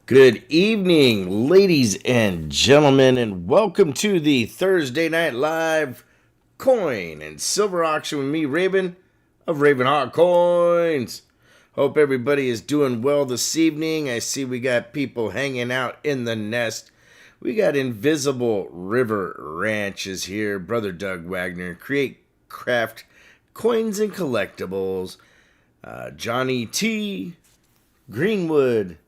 Good evening, ladies and gentlemen, and welcome to the Thursday Night Live coin and silver auction with me, Raven of RavenHawk Coins. Hope everybody is doing well this evening. I see we got people hanging out in the nest. We got Invisible River Ranches here, Brother Doug Wagner, Create Craft Coins and Collectibles, Johnny T, Greenwood,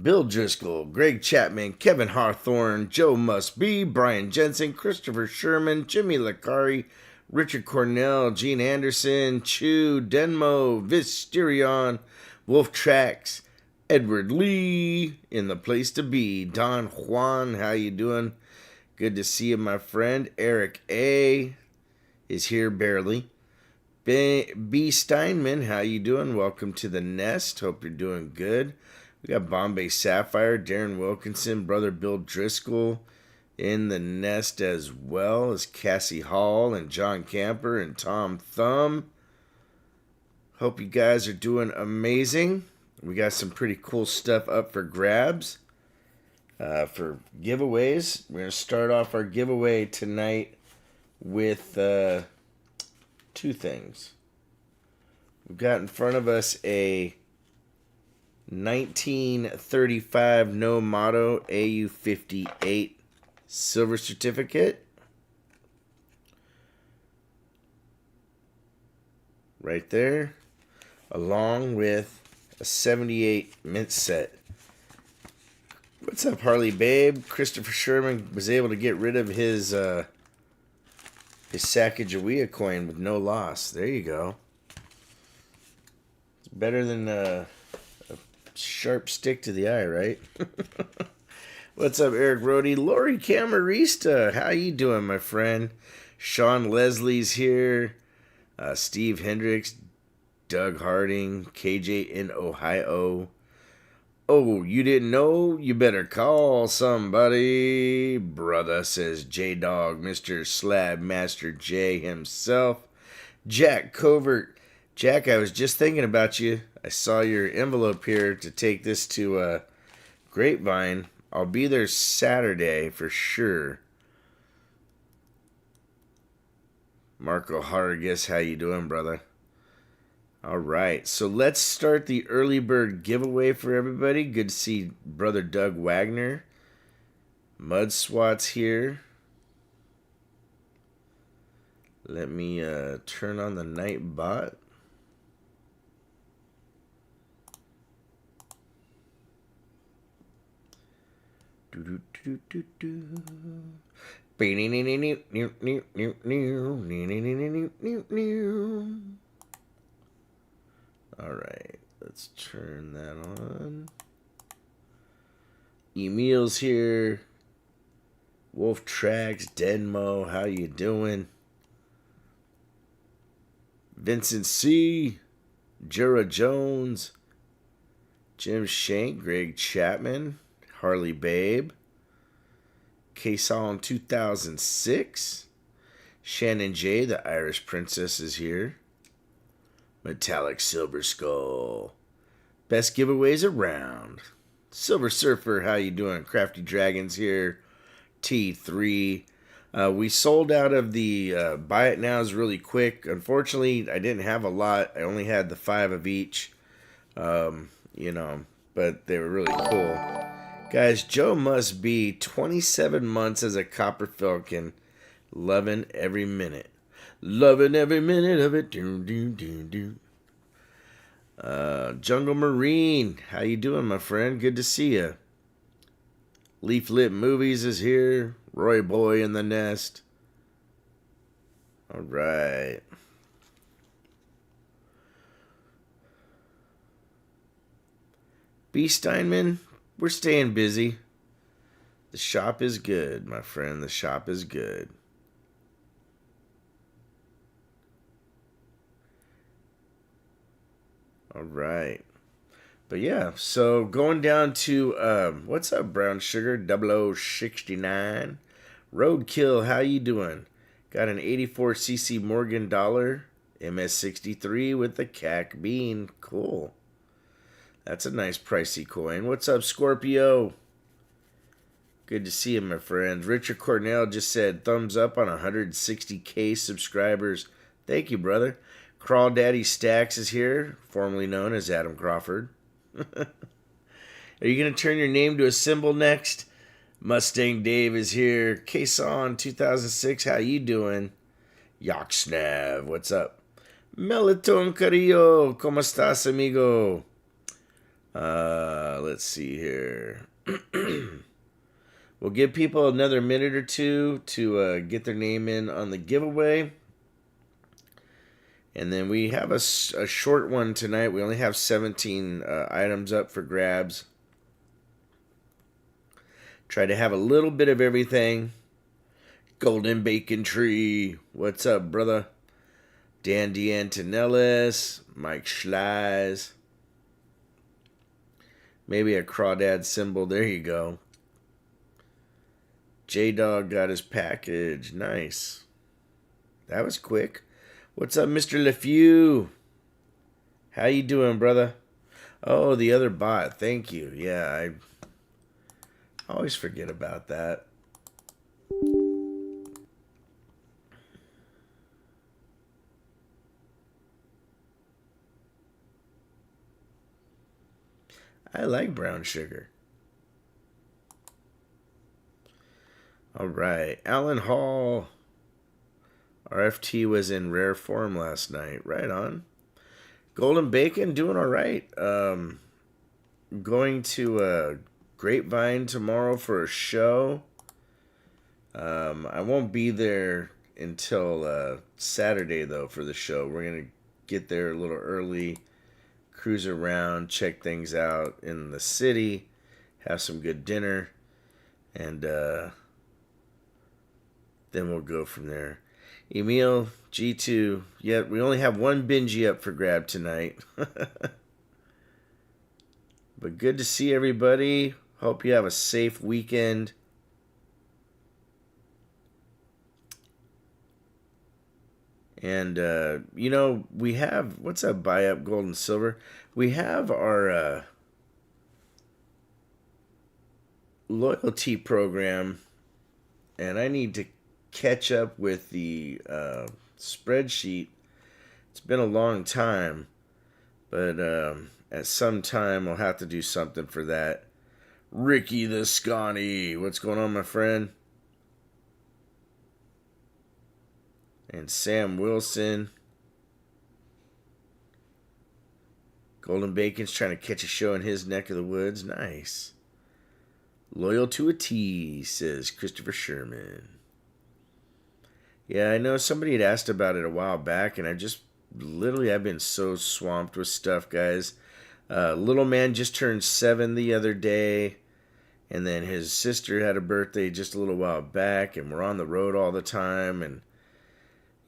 Bill Driscoll, Greg Chapman, Kevin Hawthorne, Joe Must-Be, Brian Jensen, Christopher Sherman, Jimmy Licari, Richard Cornell, Gene Anderson, Chew, Denmo, Visterion, Wolf Tracks, Edward Lee, in the place to be, Don Juan, how you doing? Good to see you, my friend. Eric A. is here barely. B. Steinman, how you doing? Welcome to the nest. Hope you're doing good. We got Bombay Sapphire, Darren Wilkinson, Brother Bill Driscoll in the nest, as well as Cassie Hall and John Camper and Tom Thumb. Hope you guys are doing amazing. We got some pretty cool stuff up for grabs for giveaways. We're going to start off our giveaway tonight with two things. We've got in front of us a 1935 No Motto AU58 silver certificate. Right there. Along with a 78 mint set. What's up, Harley Babe? Christopher Sherman was able to get rid of his Sacagawea coin with no loss. There you go. It's better than a sharp stick to the eye, right? What's up, Eric Rohde? Lori Camarista, how you doing, my friend? Sean Leslie's here. Steve Hendricks, Doug Harding, KJ in Ohio. Oh, you didn't know? You better call somebody. Brother, says J-Dog, Mr. Slab Master J himself. Jack Covert. Jack, I was just thinking about you. I saw your envelope here to take this to Grapevine. I'll be there Saturday for sure. Marco Hargis, how you doing, brother? All right, so let's start the early bird giveaway for everybody. Good to see Brother Doug Wagner. Mud Swats here. Let me turn on the night bot. All right, let's turn that on. Emil's here. Wolf Tracks, Denmo, how you doing? Vincent C, Jura Jones, Jim Shank, Greg Chapman, Harley Babe, K-Sol 2006, Shannon J, the Irish Princess is here, Metallic Silver Skull, best giveaways around, Silver Surfer, how you doing? Crafty Dragons here, T3. We sold out of the buy it nows really quick. Unfortunately, I didn't have a lot. I only had the 5 of each, but they were really cool. Guys, Joe Must Be 27 months as a Copper Falcon. Loving every minute. Loving every minute of it. Jungle Marine. How you doing, my friend? Good to see you. Leaflet Movies is here. Roy Boy in the nest. All right. B. Steinman, we're staying busy. The shop is good, my friend. The shop is good. All right. But yeah, so going down to, what's up, Brown Sugar, 0069. Roadkill, how you doing? Got an 84cc Morgan Dollar, MS63 with the CAC bean. Cool. That's a nice pricey coin. What's up, Scorpio? Good to see you, my friends. Richard Cornell just said, thumbs up on 160K subscribers. Thank you, brother. Crawdaddy Stacks is here, formerly known as Adam Crawford. Are you going to turn your name to a symbol next? Mustang Dave is here. Kason 2006, how you doing? Yoksnav, what's up? Melaton Carrillo, ¿cómo estás, amigo? Let's see here. We'll give people another minute or two to get their name in on the giveaway. And then we have a short one tonight. We only have 17 items up for grabs. Try to have a little bit of everything. Golden Bacon Tree. What's up, brother? Dan D'Antonellis. Mike Schleiz. Maybe a crawdad symbol. There you go. J-Dog got his package. Nice. That was quick. What's up, Mr. LeFew? How you doing, brother? Oh, the other bot. Thank you. Yeah, I always forget about that. I like brown sugar. All right. Alan Hall. RFT was in rare form last night. Right on. Golden Bacon doing all right. Going to Grapevine tomorrow for a show. I won't be there until Saturday, though, for the show. We're going to get there a little early, cruise around, check things out in the city, have some good dinner, and then we'll go from there. Emil, G2, yeah, we only have one Benji up for grab tonight. But good to see everybody. Hope you have a safe weekend. And, we have, what's up, Buy Up Gold and Silver? We have our loyalty program, and I need to catch up with the spreadsheet. It's been a long time, but at some time I'll have to do something for that. Ricky the Scotty, what's going on, my friend? And Sam Wilson. Golden Bacon's trying to catch a show in his neck of the woods. Nice. Loyal to a T, says Christopher Sherman. Yeah, I know somebody had asked about it a while back, and I've been so swamped with stuff, guys. Little man just turned 7 the other day, and then his sister had a birthday just a little while back, and we're on the road all the time, and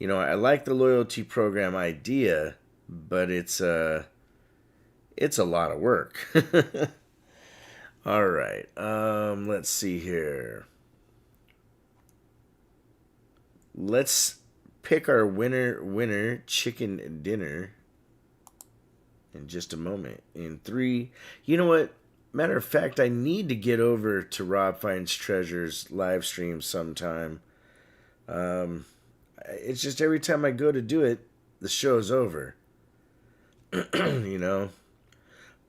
I like the loyalty program idea, but it's a lot of work. All right, let's see here. Let's pick our winner chicken dinner in just a moment. In 3, you know what? Matter of fact, I need to get over to Rob Finds Treasures live stream sometime. It's just every time I go to do it, the show's over.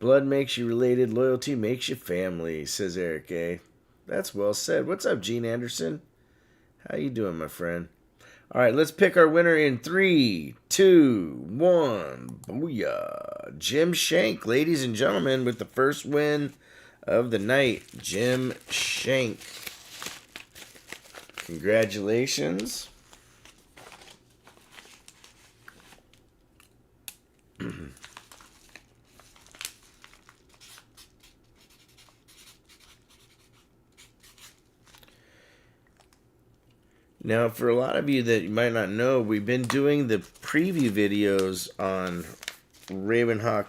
Blood makes you related, loyalty makes you family, says Eric A. That's well said. What's up, Gene Anderson? How you doing, my friend? All right, let's pick our winner in 3, 2, 1. Booyah. Jim Shank, ladies and gentlemen, with the first win of the night. Jim Shank. Congratulations. Now, for a lot of you that you might not know, we've been doing the preview videos on RavenHawk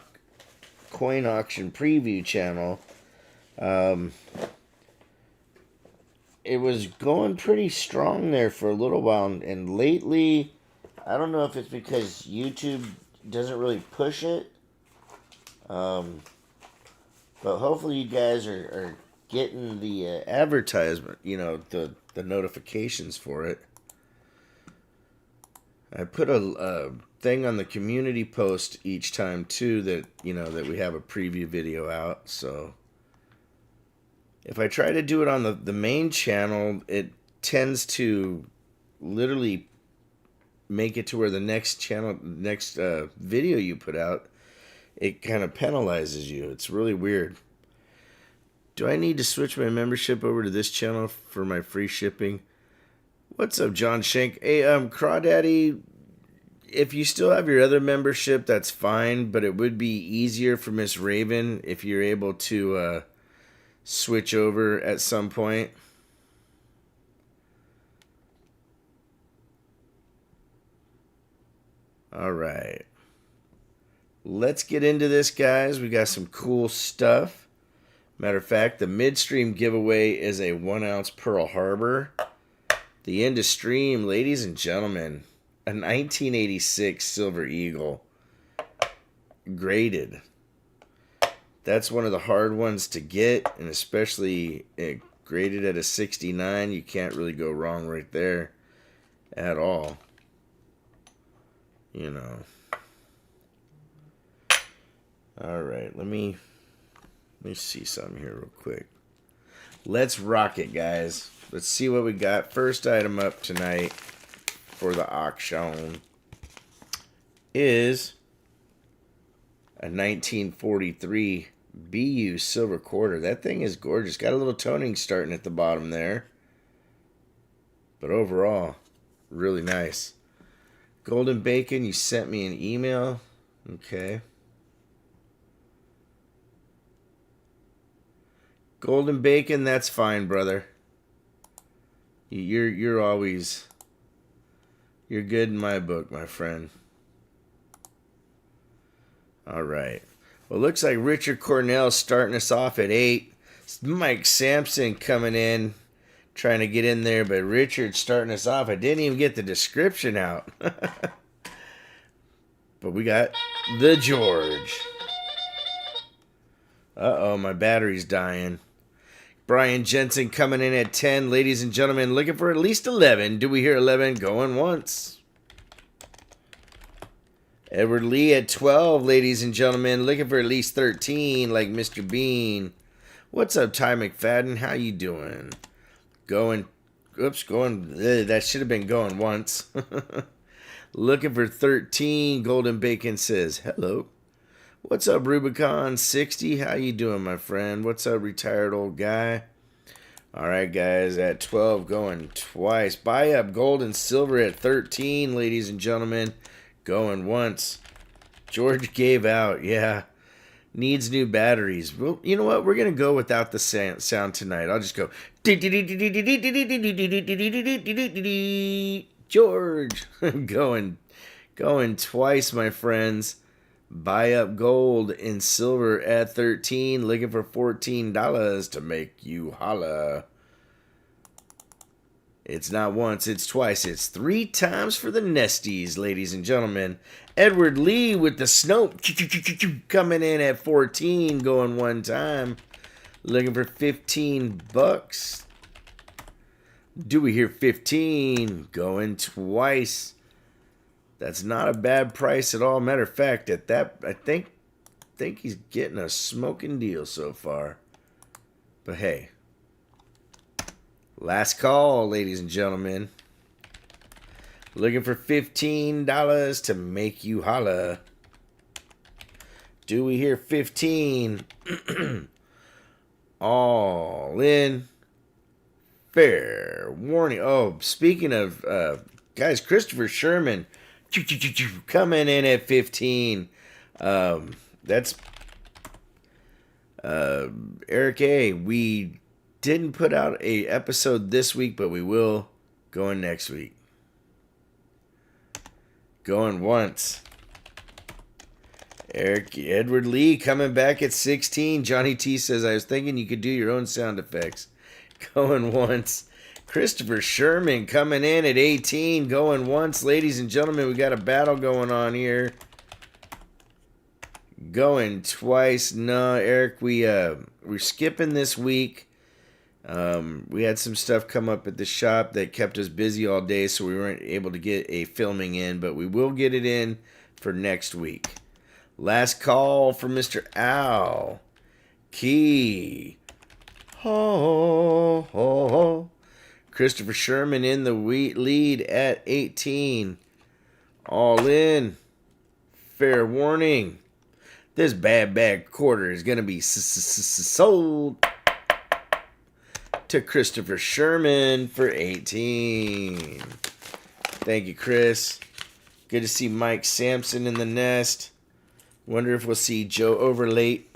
Coin Auction Preview channel. It was going pretty strong there for a little while, and lately, I don't know if it's because YouTube doesn't really push it. But hopefully you guys are getting the advertisement, you know, the notifications for it. I put a thing on the community post each time too that, you know, that we have a preview video out. So if I try to do it on the main channel, it tends to literally make it to where the next video you put out, it kind of penalizes you. It's really weird. Do I need to switch my membership over to this channel for my free shipping? What's up, John Shank? Hey, Crawdaddy, if you still have your other membership, that's fine, but it would be easier for Miss Raven if you're able to switch over at some point. All right. Let's get into this, guys. We got some cool stuff. Matter of fact, the Midstream giveaway is a 1 ounce Pearl Harbor. The end of stream, ladies and gentlemen, a 1986 Silver Eagle, graded. That's one of the hard ones to get, and especially graded at a 69. You can't really go wrong right there at all. You know. All right, let me see something here real quick. Let's rock it, guys. Let's see what we got. First item up tonight for the auction is a 1943 BU silver quarter. That thing is gorgeous. Got a little toning starting at the bottom there. But overall, really nice. Golden Bacon, you sent me an email. Okay. Golden Bacon, that's fine, brother. You're always, you're good in my book, my friend. All right. Well, looks like Richard Cornell starting us off at 8. Mike Sampson coming in, trying to get in there, but Richard starting us off. I didn't even get the description out. But we got the George. Uh-oh, my battery's dying. Brian Jensen coming in at 10. Ladies and gentlemen, looking for at least 11. Do we hear 11? Going once. Edward Lee at 12. Ladies and gentlemen, looking for at least 13, like Mr. Bean. What's up, Ty McFadden? How you doing? Going. That should have been going once. Looking for 13. Golden Bacon says, hello. What's up, Rubicon 60? How you doing, my friend? What's up, retired old guy? All right, guys, at 12, going twice. Buy up gold and silver at 13, ladies and gentlemen. Going once. George gave out, yeah. Needs new batteries. Well, you know what? We're going to go without the sound tonight. I'll just go. George. Going twice, my friends. Buy up gold and silver at 13. Looking for $14 to make you holla. It's not once, it's twice. It's 3 times for the Nesties, ladies and gentlemen. Edward Lee with the Snow coming in at 14. Going one time. Looking for $15. Do we hear 15? Going twice. That's not a bad price at all. Matter of fact, at that, I think he's getting a smoking deal so far. But hey, last call, ladies and gentlemen. Looking for $15 to make you holla. Do we hear 15? All in. Fair warning. Oh, speaking of guys, Christopher Sherman coming in at 15. That's Eric A. We didn't put out a episode this week, but we will going next week. Going once. Edward Lee coming back at 16. Johnny T says, I was thinking you could do your own sound effects. Going once. Christopher Sherman coming in at 18. Going once. Ladies and gentlemen, we got a battle going on here. Going twice. No, Eric, we're skipping this week. We had some stuff come up at the shop that kept us busy all day, so we weren't able to get a filming in, but we will get it in for next week. Last call for Mr. Owl. Key. Ho, ho, ho. Christopher Sherman in the lead at 18. All in. Fair warning. This bad quarter is going to be sold to Christopher Sherman for 18. Thank you, Chris. Good to see Mike Sampson in the nest. Wonder if we'll see Joe Overlate.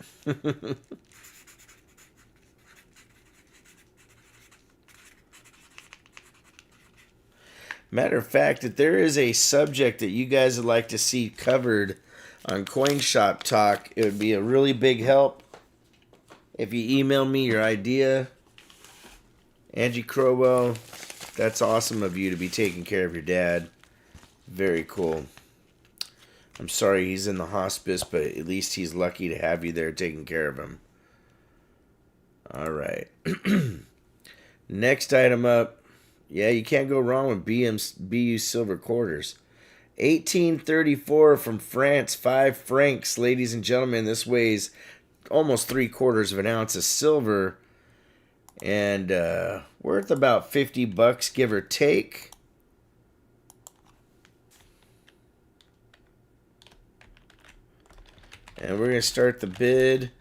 Matter of fact, if there is a subject that you guys would like to see covered on Coin Shop Talk, it would be a really big help if you email me your idea. Angie Crowell, that's awesome of you to be taking care of your dad. Very cool. I'm sorry he's in the hospice, but at least he's lucky to have you there taking care of him. All right. Next item up. Yeah, you can't go wrong with BU silver quarters. 1834 from France, 5 francs. Ladies and gentlemen, this weighs almost 3/4 of an ounce of silver. And worth about $50, give or take. And we're going to start the bid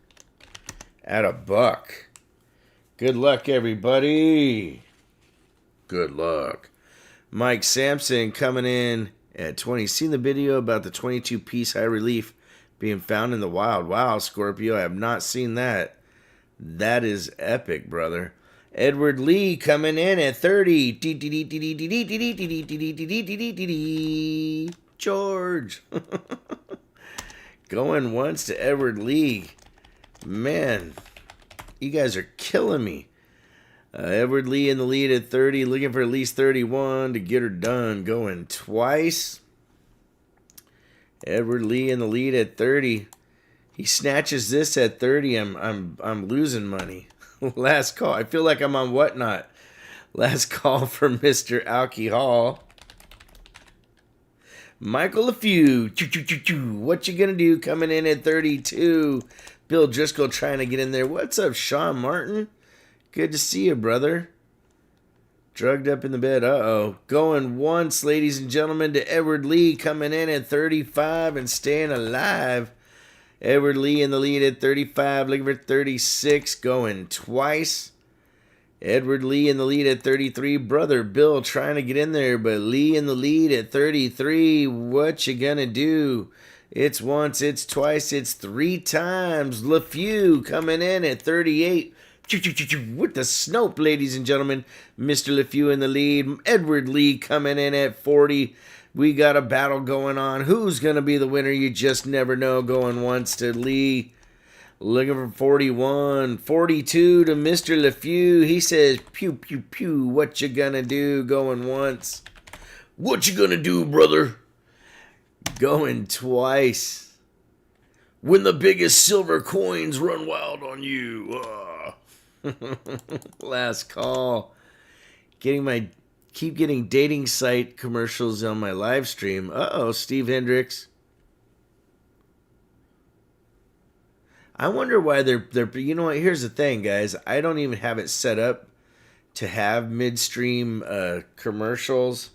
at $1. Good luck, everybody. Good luck. Mike Sampson coming in at 20. Seen the video about the 22-piece high relief being found in the wild? Wow, Scorpio, I have not seen that. That is epic, brother. Edward Lee coming in at 30. George. Going once to Edward Lee. Man, you guys are killing me. Edward Lee in the lead at 30, looking for at least 31 to get her done. Going twice. Edward Lee in the lead at 30. He snatches this at 30. I'm losing money. Last call. I feel like I'm on Whatnot. Last call for Mr. Alcohol. Michael LeFew. What you gonna do? Coming in at 32. Bill Driscoll trying to get in there. What's up, Sean Martin? Good to see you, brother. Drugged up in the bed. Uh-oh. Going once, ladies and gentlemen, to Edward Lee coming in at 35 and staying alive. Edward Lee in the lead at 35, looking for 36, going twice. Edward Lee in the lead at 33. Brother Bill trying to get in there, but Lee in the lead at 33. What you gonna do? It's once, it's twice, it's 3 times. LeFew coming in at 38. With the Snope, ladies and gentlemen. Mr. LeFew in the lead. Edward Lee coming in at 40. We got a battle going on. Who's going to be the winner? You just never know. Going once to Lee. Looking for 41. 42 to Mr. LeFew. He says, pew, pew, pew. What you gonna do? Going once. What you gonna do, brother? Going twice. When the biggest silver coins run wild on you. Last call. Keep getting dating site commercials on my live stream. Uh-oh, Steve Hendricks. I wonder why they're you know what, here's the thing, guys. I don't even have it set up to have midstream commercials.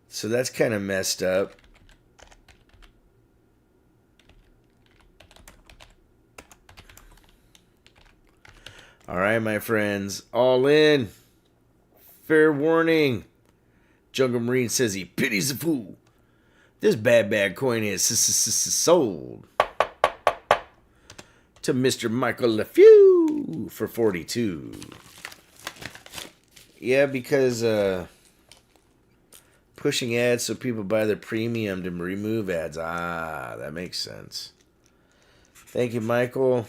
So that's kind of messed up. All right, my friends. All in. Fair warning. Jungle Marine says he pities the fool. This bad coin is sold to Mr. Michael LeFew for 42. Yeah, because pushing ads so people buy their premium to remove ads. Ah, that makes sense. Thank you, Michael.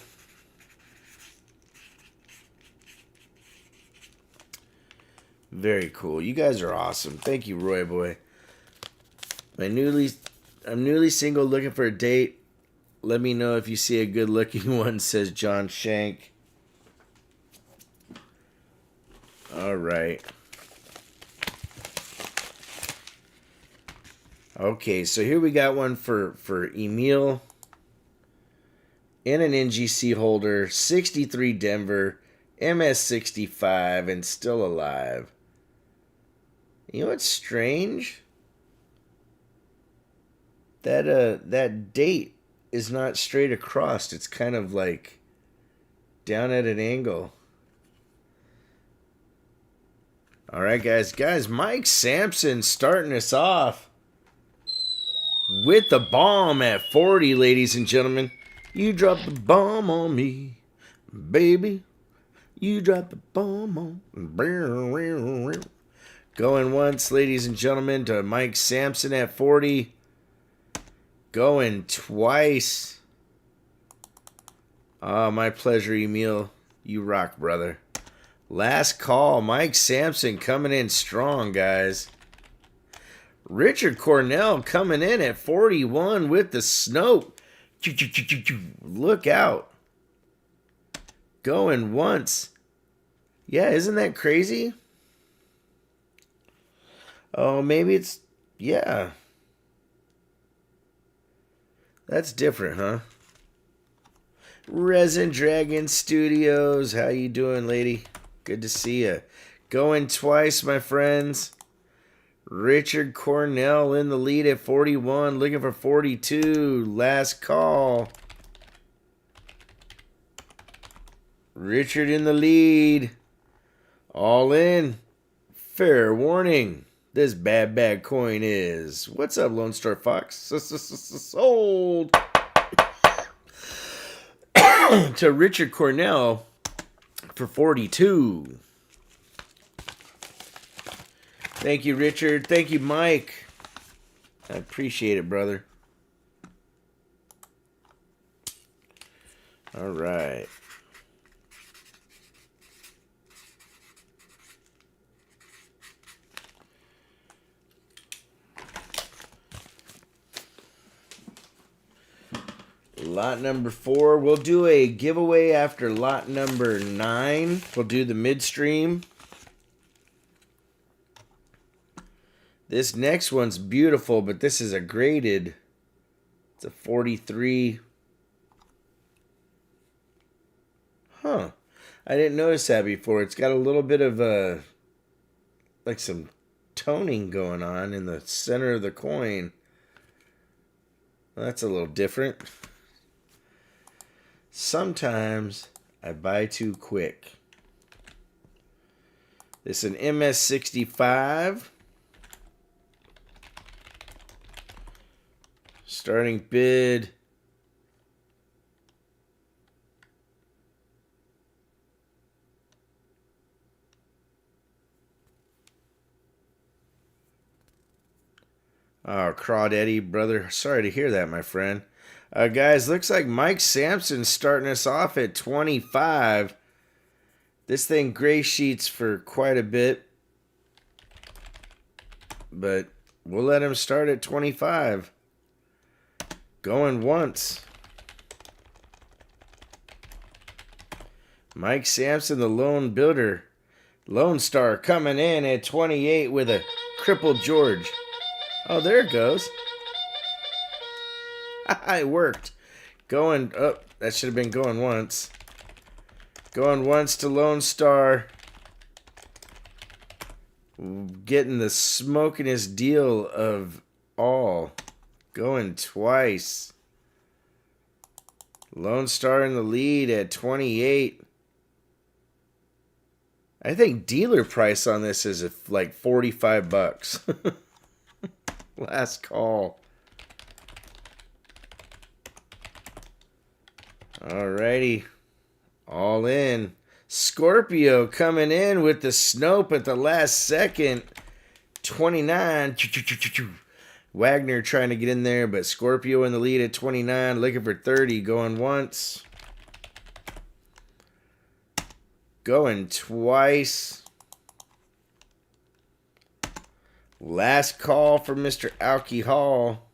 Very cool. You guys are awesome. Thank you, Roy Boy. My newly I'm newly single, looking for a date. Let me know if you see a good-looking one, says John Shank. All right. Okay, so here we got one for Emil. In an NGC holder, 63 Denver, MS65, and still alive. You know what's strange? That date is not straight across. It's kind of like down at an angle. All right, guys, Mike Sampson starting us off with the bomb at 40, ladies and gentlemen. You dropped the bomb on me, baby. You dropped the bomb on me. Going once, ladies and gentlemen, to Mike Sampson at 40. Going twice. Oh, my pleasure, Emil. You rock, brother. Last call. Mike Sampson coming in strong, guys. Richard Cornell coming in at 41 with the Snope. Look out. Going once. Yeah, isn't that crazy? Oh, maybe it's... Yeah. That's different, huh? Resin Dragon Studios. How you doing, lady? Good to see you. Going twice, my friends. Richard Cornell in the lead at 41. Looking for 42. Last call. Richard in the lead. All in. Fair warning. This bad coin is. What's up, Lone Star Fox? Sold to Richard Cornell for 42. Thank you, Richard. Thank you, Mike. I appreciate it, brother. All right. Lot number 4. We'll do a giveaway after lot number 9. We'll do the midstream. This next one's beautiful, but this is a graded. It's a 43. Huh. I didn't notice that before. It's got a little bit of like some toning going on in the center of the coin. Well, that's a little different. Sometimes I buy too quick. This is an MS65. Starting bid. Oh, Crawdaddy, brother. Sorry to hear that, my friend. Guys, looks like Mike Sampson's starting us off at 25. This thing gray sheets for quite a bit. But we'll let him start at 25. Going once. Mike Sampson, the lone builder. Lone Star coming in at 28 with a crippled George. Oh, there it goes. It worked. Going up. Oh, that should have been going once. Going once to Lone Star. Getting the smokingest deal of all. Going twice. Lone Star in the lead at 28. I think dealer price on this is like 45 bucks. Last call. Alrighty. All in. Scorpio coming in with the Snope at the last second. 29. Wagner trying to get in there, but Scorpio in the lead at 29. Looking for 30. Going once. Going twice. Last call for Mr. Alki Hall.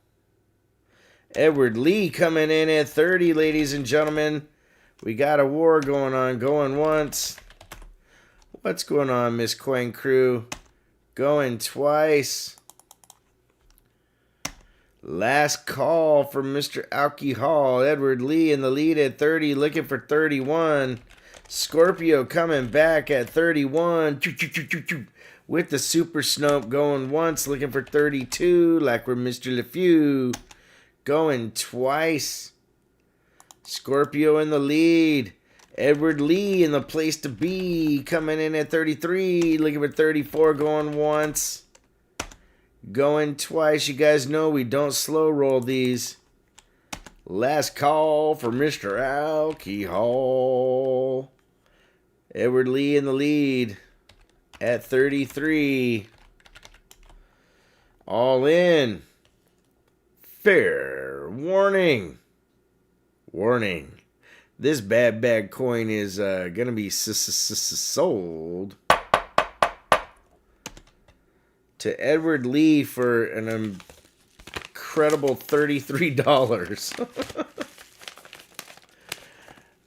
Edward Lee coming in at 30, ladies and gentlemen. We got a war going on. Going once. What's going on, Miss Coin Crew? Going twice. Last call for Mr. Alcohol. Edward Lee in the lead at 30, looking for 31. Scorpio coming back at 31. With the Super Snope going once, looking for 32, like we're Mr. LeFew. Going twice. Scorpio in the lead. Edward Lee in the place to be, coming in at 33, looking for 34, going once. Going twice. You guys know we don't slow roll these. Last call for Mr. Alcohol. Edward Lee in the lead at 33. All in. Fair warning. Warning. This bad coin is going to be sold to Edward Lee for an incredible $33.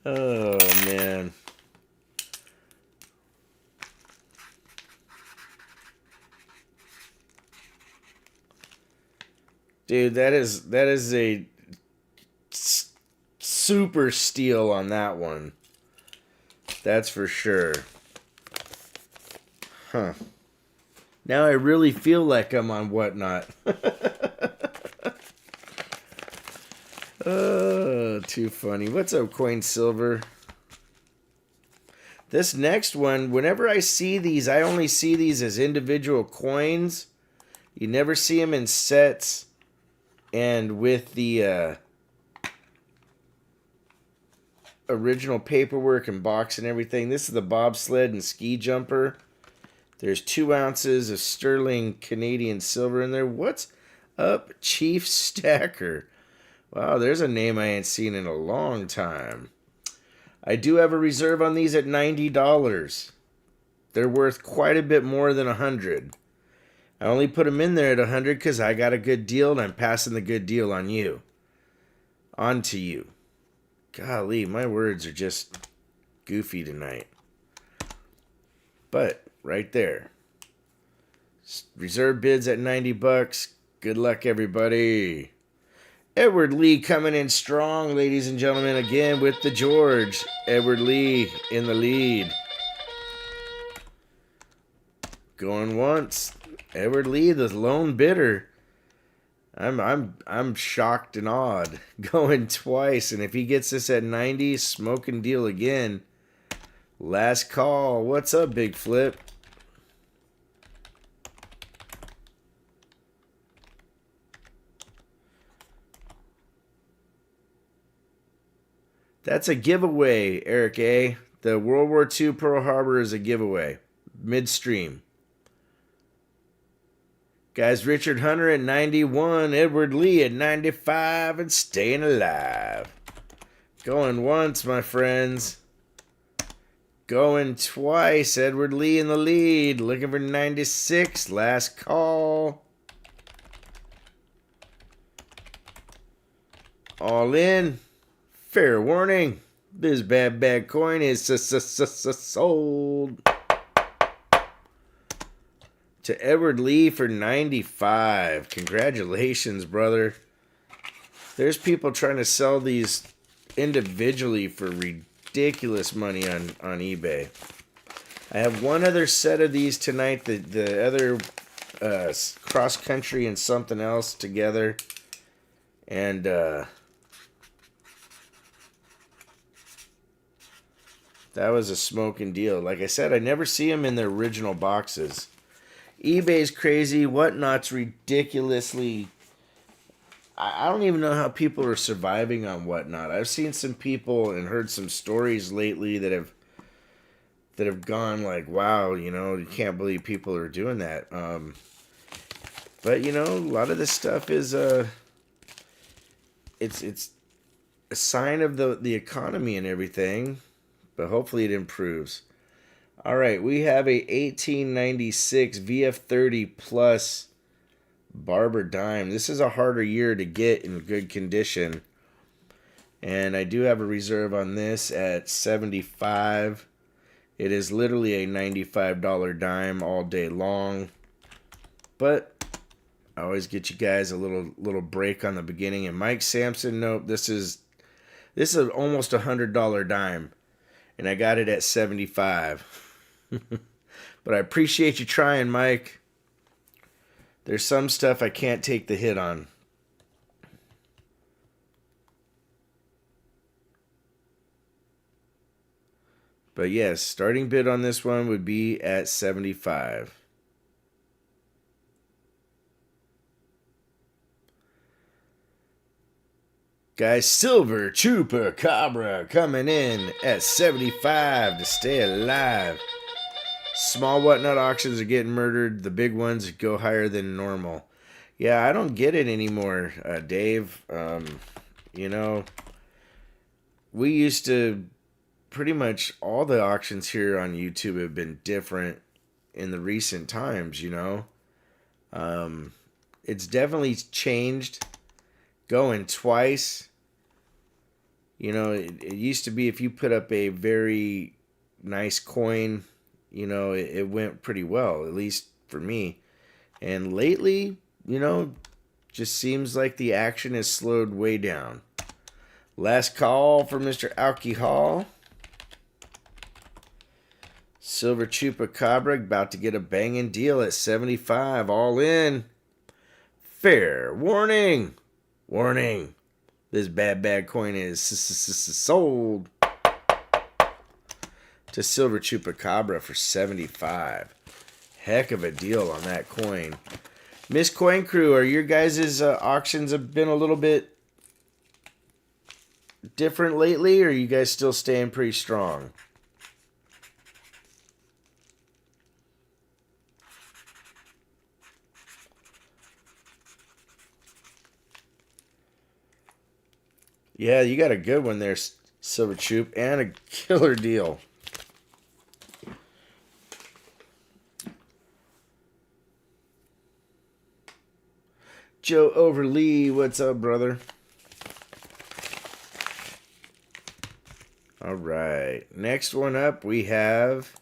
Oh, man. Dude, that is a super steal on that one. That's for sure. Huh. Now I really feel like I'm on Whatnot. Oh, too funny. What's up, Coin Silver? This next one, whenever I see these, I only see these as individual coins. You never see them in sets and with the original paperwork and box and everything. This is the bobsled and ski jumper. There's 2 ounces of sterling Canadian silver in there. What's up, Chief Stacker? Wow, there's a name I ain't seen in a long time. I do have a reserve on these at $90. They're worth quite a bit more than $100. I only put them in there at $100 because I got a good deal and I'm passing the good deal on you. On to you. Golly, my words are just goofy tonight. But right there. Reserve bids at $90. Good luck, everybody. Edward Lee coming in strong, ladies and gentlemen, again with the George. Edward Lee in the lead. Going once. Edward Lee, the lone bidder. I'm shocked and awed. Going twice, and if he gets this at 90, smoking deal again. Last call. What's up, Big Flip? That's a giveaway, Eric A. The World War II Pearl Harbor is a giveaway. Midstream. Guys, Richard Hunter at 91, Edward Lee at 95, and staying alive. Going once, my friends. Going twice, Edward Lee in the lead. Looking for 96, last call. All in. Fair warning. This bad coin is sold to Edward Lee for 95. Congratulations, brother. There's people trying to sell these individually for ridiculous money on eBay. I have one other set of these tonight. The other cross country and something else together. And that was a smoking deal. Like I said, I never see them in their original boxes. eBay's crazy. Whatnot's ridiculously... I don't even know how people are surviving on Whatnot. I've seen some people and heard some stories lately that have gone like, wow, you know, you can't believe people are doing that. But, you know, a lot of this stuff is... It's a sign of the economy and everything. But hopefully it improves. All right, we have a 1896 VF30 Plus Barber dime. This is a harder year to get in good condition. And I do have a reserve on this at 75. It is literally a $95 dime all day long. But I always get you guys a little break on the beginning. And Mike Sampson, nope, this is almost a $100 dime. And I got it at 75. But I appreciate you trying, Mike. There's some stuff I can't take the hit on. But yes, starting bid on this one would be at 75. Guys, Silver Chupacabra coming in at 75 to stay alive. Small whatnot auctions are getting murdered. The big ones go higher than normal. Yeah, I don't get it anymore, Dave. You know, we used to, pretty much all the auctions here on YouTube have been different in the recent times, you know. It's definitely changed. Going twice. You know, it used to be if you put up a very nice coin, you know, it went pretty well, at least for me. And lately, you know, just seems like the action has slowed way down. Last call for Mr. Alcohol. Silver Chupacabra about to get a banging deal at 75, all in. Fair warning. Warning. This bad coin is sold to Silver Chupacabra for 75. Heck of a deal on that coin. Miss Coin Crew, are your guys' auctions have been a little bit different lately, or are you guys still staying pretty strong? Yeah, you got a good one there, Silver Chup, and a killer deal. Joe Overlee, what's up, brother? All right, next one up, we have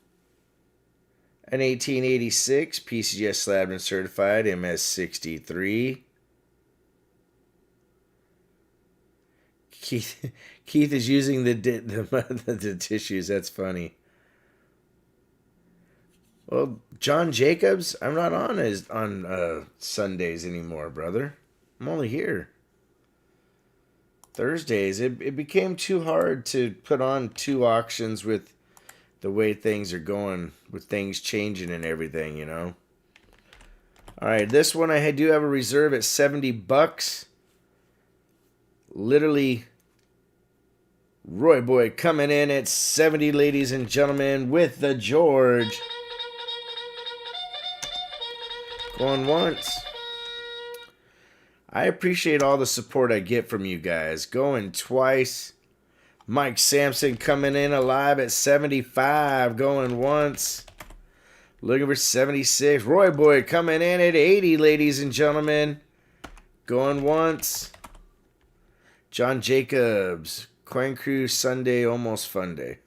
an 1886 PCS Slabbed and Certified MS63. Keith is using the tissues. That's funny. Well, John Jacobs, I'm not on Sundays anymore, brother. I'm only here Thursdays. It became too hard to put on two auctions with the way things are going, with things changing and everything, you know. All right, this one I do have a reserve at $70. Literally, Roy Boy coming in at 70, ladies and gentlemen, with the George. Going once. I appreciate all the support I get from you guys. Going twice. Mike Sampson coming in alive at 75. Going once. Looking for 76. Roy Boy coming in at 80, ladies and gentlemen. Going once. John Jacobs. Coin Crew Sunday, almost fun day.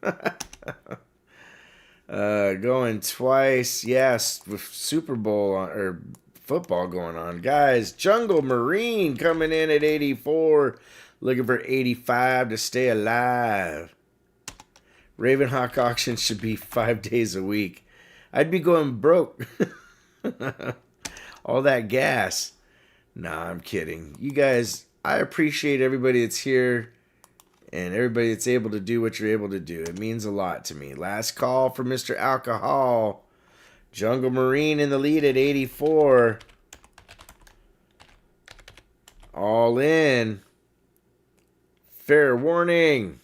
Going twice. Yes, with Super Bowl or football going on. Guys, Jungle Marine coming in at 84. Looking for 85 to stay alive. RavenHawk auction should be 5 days a week. I'd be going broke. All that gas. Nah, I'm kidding. You guys, I appreciate everybody that's here. And everybody that's able to do what you're able to do. It means a lot to me. Last call for Mr. Alcohol. Jungle Marine in the lead at 84. All in. Fair warning.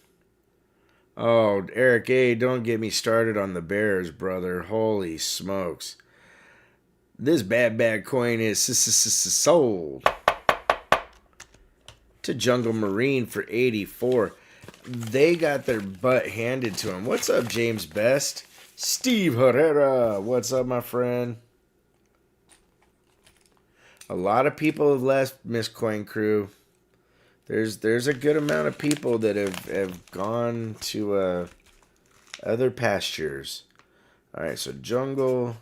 Oh, Eric A., don't get me started on the Bears, brother. Holy smokes. This bad coin is sold to Jungle Marine for 84. They got their butt handed to them. What's up, James Best? Steve Herrera, what's up, my friend? A lot of people have left Miss Coin Crew. There's a good amount of people that have gone to other pastures. All right, so jungle,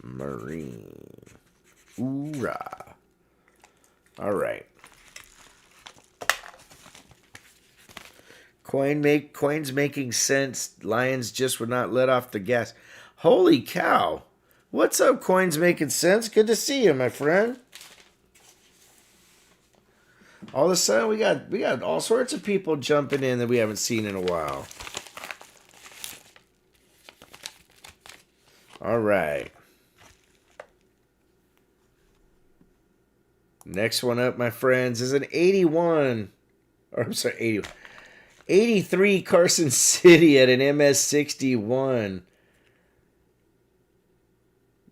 marine, hoorah! All right, coins making sense. Lions just would not let off the gas. Holy cow! What's up, coins making sense? Good to see you, my friend. All of a sudden, we got all sorts of people jumping in that we haven't seen in a while. All right. Next one up, my friends, is an 81. Or I'm sorry, 83 Carson City at an MS61.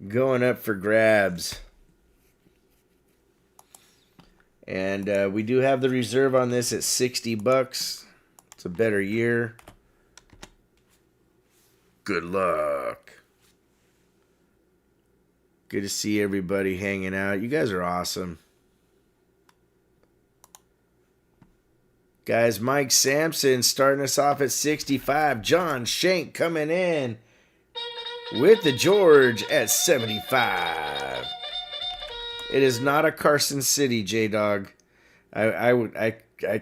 Going up for grabs. And we do have the reserve on this at $60. It's a better year. Good luck. Good to see everybody hanging out. You guys are awesome. Guys, Mike Sampson starting us off at 65. John Shank coming in with the George at 75. It is not a Carson City, J-Dog. I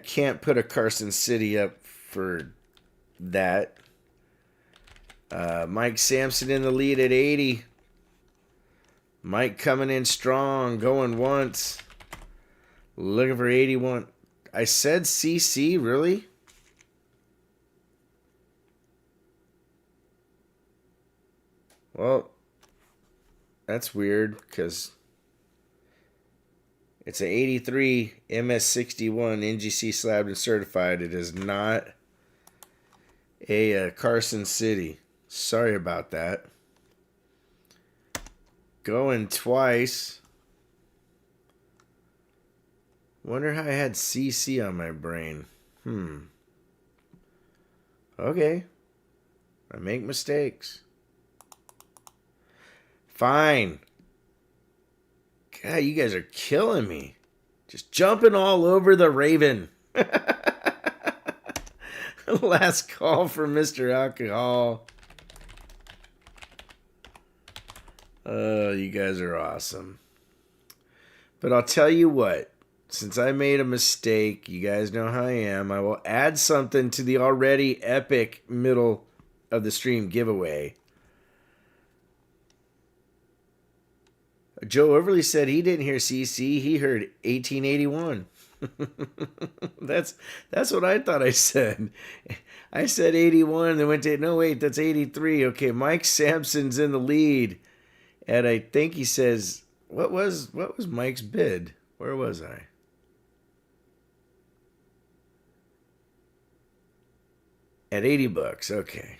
can't put a Carson City up for that. Mike Sampson in the lead at 80. Mike coming in strong, going once. Looking for 81. I said CC, really? Well, that's weird, because it's an 83 MS61 NGC slabbed and certified. It is not a Carson City. Sorry about that. Going twice. Wonder how I had CC on my brain. Okay. I make mistakes. Fine. God, you guys are killing me. Just jumping all over the Raven. Last call for Mr. Alcohol. Oh, you guys are awesome. But I'll tell you what. Since I made a mistake, you guys know how I am. I will add something to the already epic middle of the stream giveaway. Joe Overly said he didn't hear CC. He heard 1881. That's what I thought I said. I said 81, then went to, no, wait, that's 83. Okay, Mike Sampson's in the lead. And I think he says, what was Mike's bid? Where was I? At $80, okay.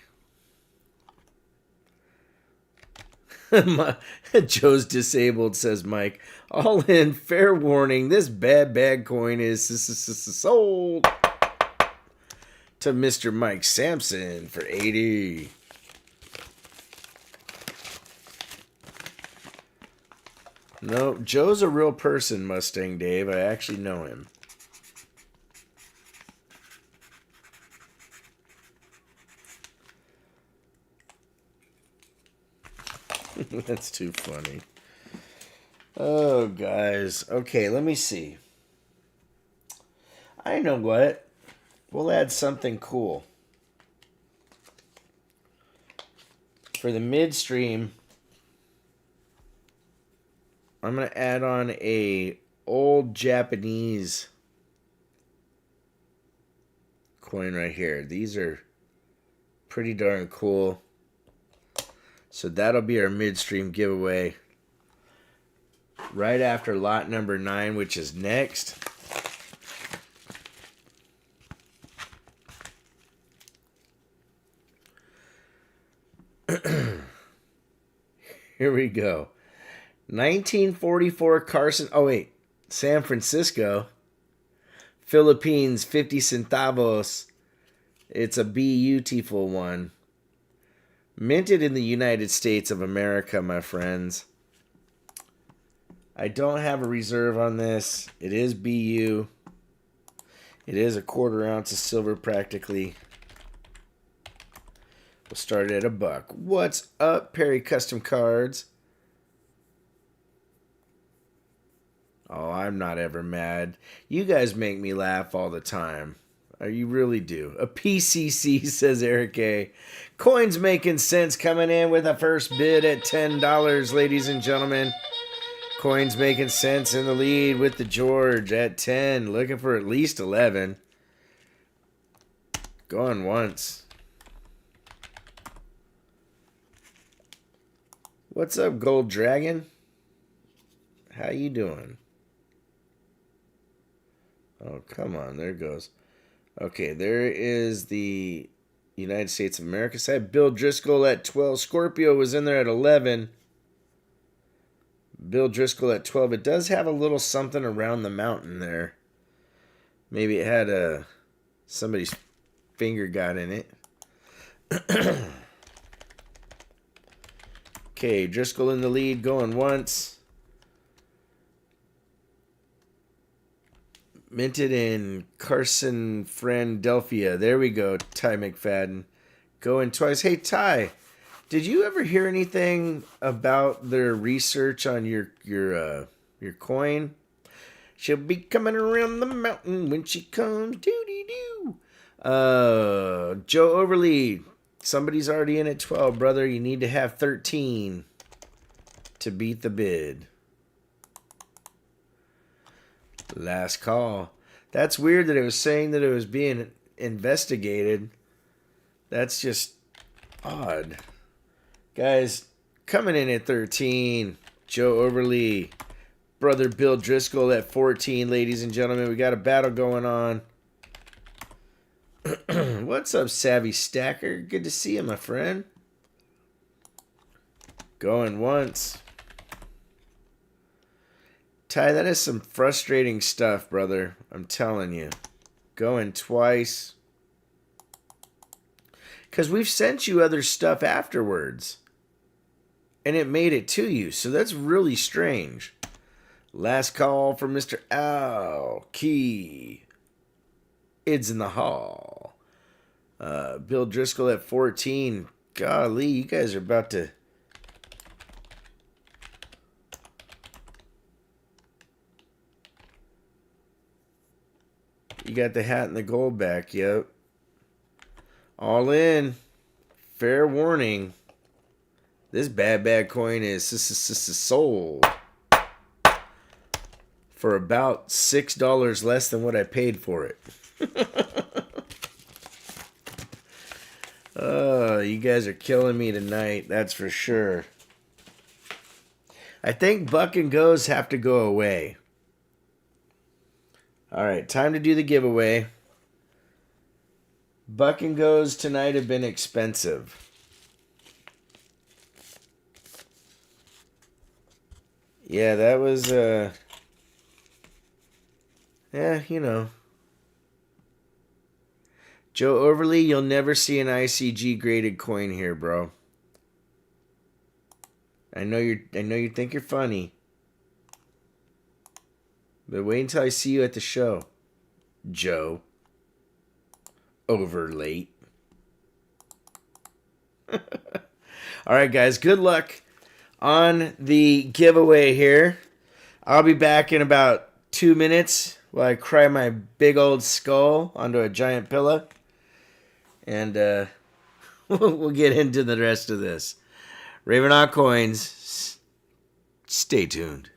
Joe's disabled, says Mike. All in, fair warning. This bad coin is sold to Mr. Mike Sampson for 80. No, Joe's a real person, Mustang Dave. I actually know him. That's too funny. Oh, guys. Okay, let me see. I know what. We'll add something cool. For the midstream, I'm going to add on a old Japanese coin right here. These are pretty darn cool. So that'll be our midstream giveaway right after lot number 9, which is next. Here we go. 1944 Carson. Oh, wait. San Francisco. Philippines, 50 centavos. It's a beautiful one. Minted in the United States of America, my friends. I don't have a reserve on this. It is BU. It is a 1/4 ounce of silver practically. We'll start at $1. What's up, Perry Custom Cards? Oh, I'm not ever mad. You guys make me laugh all the time. You really do. A PCC, says Eric A. Coins making sense coming in with a first bid at $10, ladies and gentlemen. Coins making sense in the lead with the George at 10. Looking for at least 11. Going once. What's up, Gold Dragon? How you doing? Oh, come on. There it goes. Okay, there is the United States of America side. Bill Driscoll at 12. Scorpio was in there at 11. Bill Driscoll at 12. It does have a little something around the mountain there. Maybe it had somebody's finger got in it. Okay, Driscoll in the lead, going once. Minted in Carson, Philadelphia. There we go, Ty McFadden. Going twice. Hey, Ty, did you ever hear anything about their research on your coin? She'll be coming around the mountain when she comes. Doo-dee-doo. Joe Overly. Somebody's already in at 12, brother. You need to have 13 to beat the bid. Last call. That's weird that it was saying that it was being investigated. That's just odd. Guys, coming in at 13, Joe Overly. Brother Bill Driscoll at 14, ladies and gentlemen. We got a battle going on. What's up, Savvy Stacker? Good to see you, my friend. Going once. Ty, that is some frustrating stuff, brother. I'm telling you. Going twice. Because we've sent you other stuff afterwards. And it made it to you. So that's really strange. Last call for Mr. Al Key. Id's in the hall. Bill Driscoll at 14. Golly, you guys are about to... You got the hat and the gold back, yep. All in. Fair warning. This bad coin is sold for about $6 less than what I paid for it. Oh, you guys are killing me tonight, that's for sure. I think Buck and Goes have to go away. All right, time to do the giveaway. Buck and Goes tonight have been expensive. Yeah, that was, yeah, you know. Joe Overly, you'll never see an ICG graded coin here, bro. I know you think you're funny. But wait until I see you at the show. Joe. Over late. Alright, guys. Good luck on the giveaway here. I'll be back in about 2 minutes while I cry my big old skull onto a giant pillow. And we'll get into the rest of this. RavenHawk Coins. Stay tuned.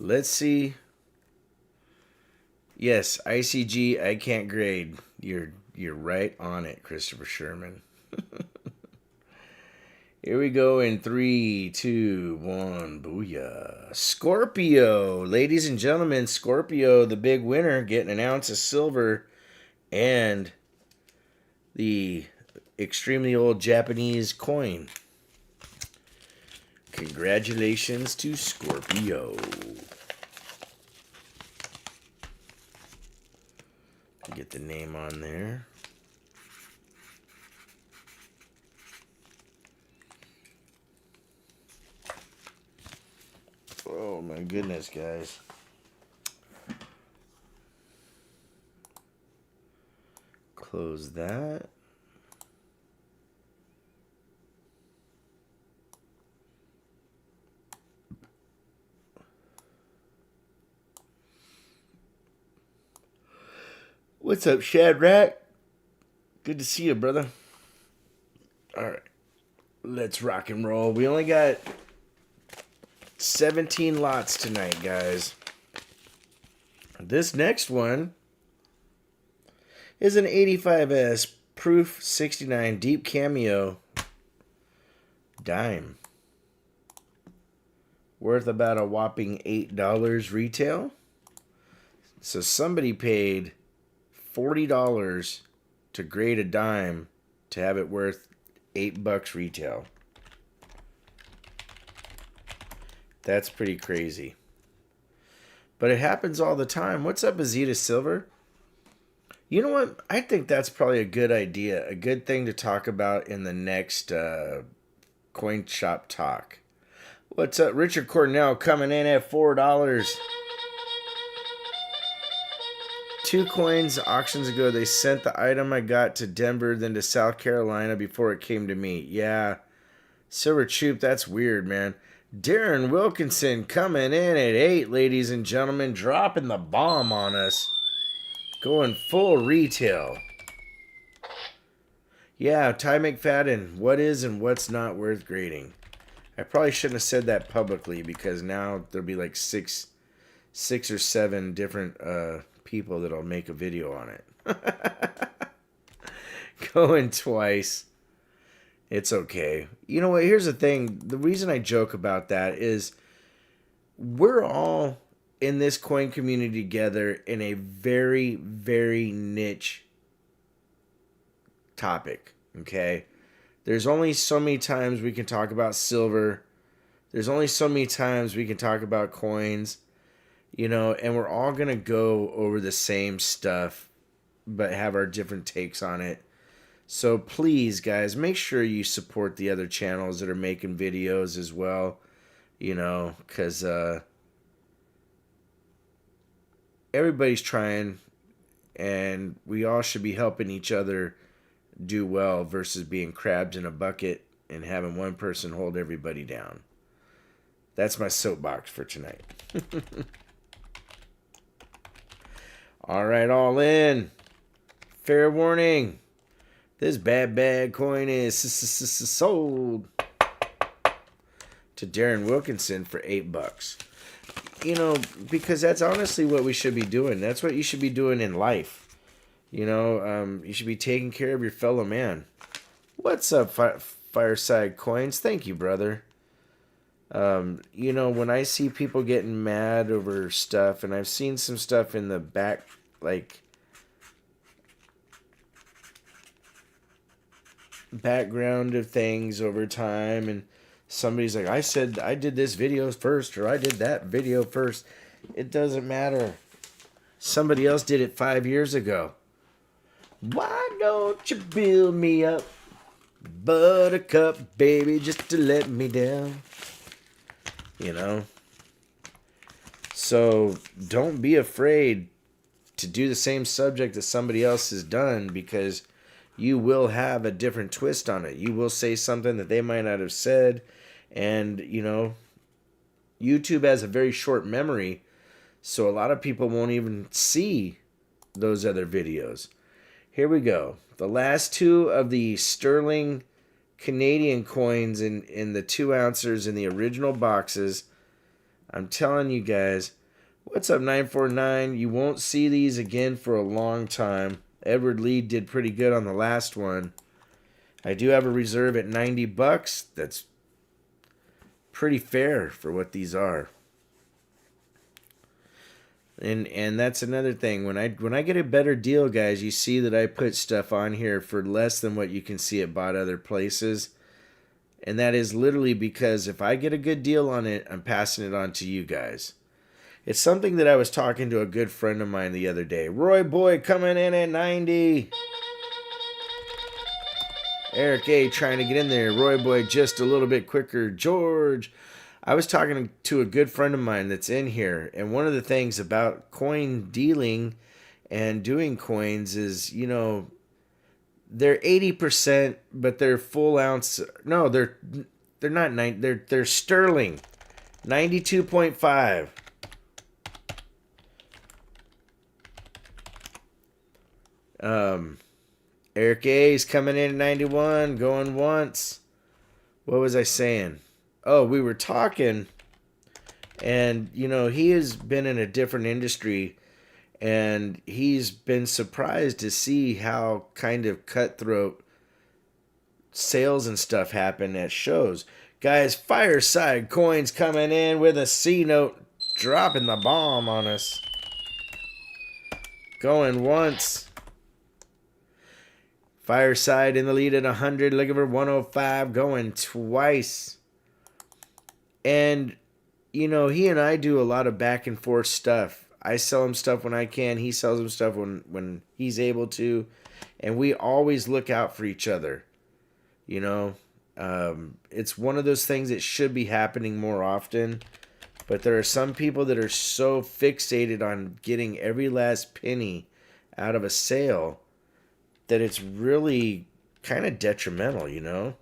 Let's see. Yes, ICG, I can't grade. You're right on it, Christopher Sherman. Here we go in 3, 2, 1. Booyah. Scorpio. Ladies and gentlemen, Scorpio, the big winner, getting an ounce of silver and the extremely old Japanese coin. Congratulations to Scorpio. Get the name on there. Oh my goodness, guys. Close that. What's up, Shadrach? Good to see you, brother. All right. Let's rock and roll. We only got 17 lots tonight, guys. This next one is an 85S Proof 69 Deep Cameo dime. Worth about a whopping $8 retail. So somebody paid $40 to grade a dime to have it worth $8 retail. That's pretty crazy. But it happens all the time. What's up, Azita Silver? You know what? I think that's probably a good idea. A good thing to talk about in the next Coin Shop Talk. What's up, Richard Cornell coming in at $4. 2 coins auctions ago, they sent the item I got to Denver, then to South Carolina before it came to me. Yeah. Silver Troop, that's weird, man. Darren Wilkinson coming in at 8, ladies and gentlemen. Dropping the bomb on us. Going full retail. Yeah, Ty McFadden. What is and what's not worth grading? I probably shouldn't have said that publicly because now there'll be like six or seven different people that'll make a video on it. Going twice. It's okay. You know what? Here's the thing. The reason I joke about that is we're all in this coin community together in a very, very niche topic. Okay? There's only so many times we can talk about silver. There's only so many times we can talk about coins. You know, and we're all going to go over the same stuff, but have our different takes on it. So please, guys, make sure you support the other channels that are making videos as well. You know, because everybody's trying, and we all should be helping each other do well versus being crabbed in a bucket and having one person hold everybody down. That's my soapbox for tonight. All right, all in. Fair warning. This bad coin is sold to Darren Wilkinson for $8. You know, because that's honestly what we should be doing. That's what you should be doing in life. You know, you should be taking care of your fellow man. What's up, Fireside Coins? Thank you, brother. You know, when I see people getting mad over stuff, and I've seen some stuff in the back, like, background of things over time, and somebody's like, I said I did this video first, or I did that video first. It doesn't matter. Somebody else did it 5 years ago. Why don't you build me up, buttercup, baby, just to let me down? You know? So don't be afraid to do the same subject that somebody else has done, because you will have a different twist on it. You will say something that they might not have said. And, you know, YouTube has a very short memory, so a lot of people won't even see those other videos. Here we go. The last 2 of the sterling Canadian coins in the 2 ounces in the original boxes. I'm telling you guys. What's up, 949? You won't see these again for a long time. Edward Lee did pretty good on the last one. I do have a reserve at 90 bucks. That's pretty fair for what these are. And that's another thing. When I get a better deal, guys, you see that I put stuff on here for less than what you can see it bought other places. And that is literally because if I get a good deal on it, I'm passing it on to you guys. It's something that I was talking to a good friend of mine the other day. Roy Boy coming in at 90. Eric A trying to get in there. Roy Boy just a little bit quicker. George. I was talking to a good friend of mine that's in here. And one of the things about coin dealing and doing coins is, you know, they're 80%, but they're full ounce. No, they're not 90. They're sterling. 92.5. Eric A's coming in at 91, going once. What was I saying? Oh, we were talking, and, you know, he has been in a different industry, and he's been surprised to see how kind of cutthroat sales and stuff happen at shows. Guys, Fireside Coins coming in with a C note, dropping the bomb on us. Going once. Fireside in the lead at 100. Looking for 105. Going twice. And, you know, he and I do a lot of back and forth stuff. I sell him stuff when I can. He sells him stuff when he's able to. And we always look out for each other. You know, it's one of those things that should be happening more often. But there are some people that are so fixated on getting every last penny out of a sale that it's really kind of detrimental, you know?